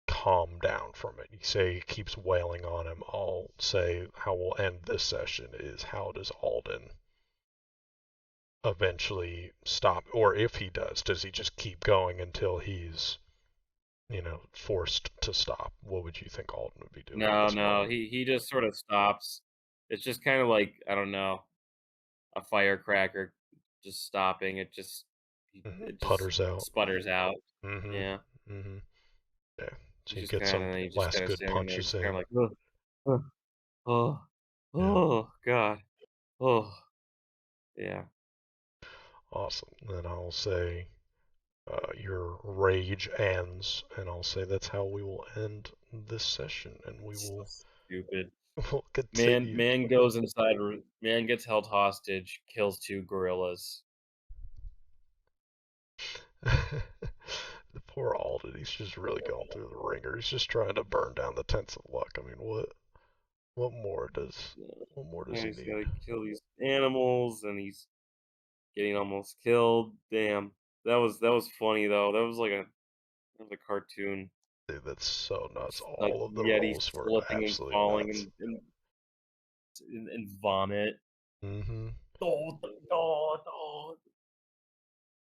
calm down from it? You say he keeps wailing on him. I'll say how we'll end this session is, how does Alden eventually stop? Or if he does he just keep going until he's, forced to stop? What would you think Alden would be doing? No, he just sort of stops. It's just kind of like, I don't know, a firecracker just stopping. It just Putters out. sputters out. Mm-hmm. Yeah. Mm-hmm. Yeah. So You you just get kind some of you just last kind of good staring there, punches just kind in. of like, oh, oh, Yeah. oh, God, oh, yeah. Awesome. Then I'll say your rage ends, and I'll say that's how we will end this session, and we So will stupid. we'll Man, continue. man goes inside. Man gets held hostage. Kills 2 gorillas. The poor Alden, he's just really going through the ringer. He's just trying to burn down the tents of luck. I mean, what more does And he he's need? gotta kill these animals, and he's getting almost killed. Damn, that was funny though. That was a cartoon. Dude, that's so nuts. Like All of the Yetis rolls were slipping and absolutely falling nuts. and vomit. Mm-hmm. Oh, oh, oh.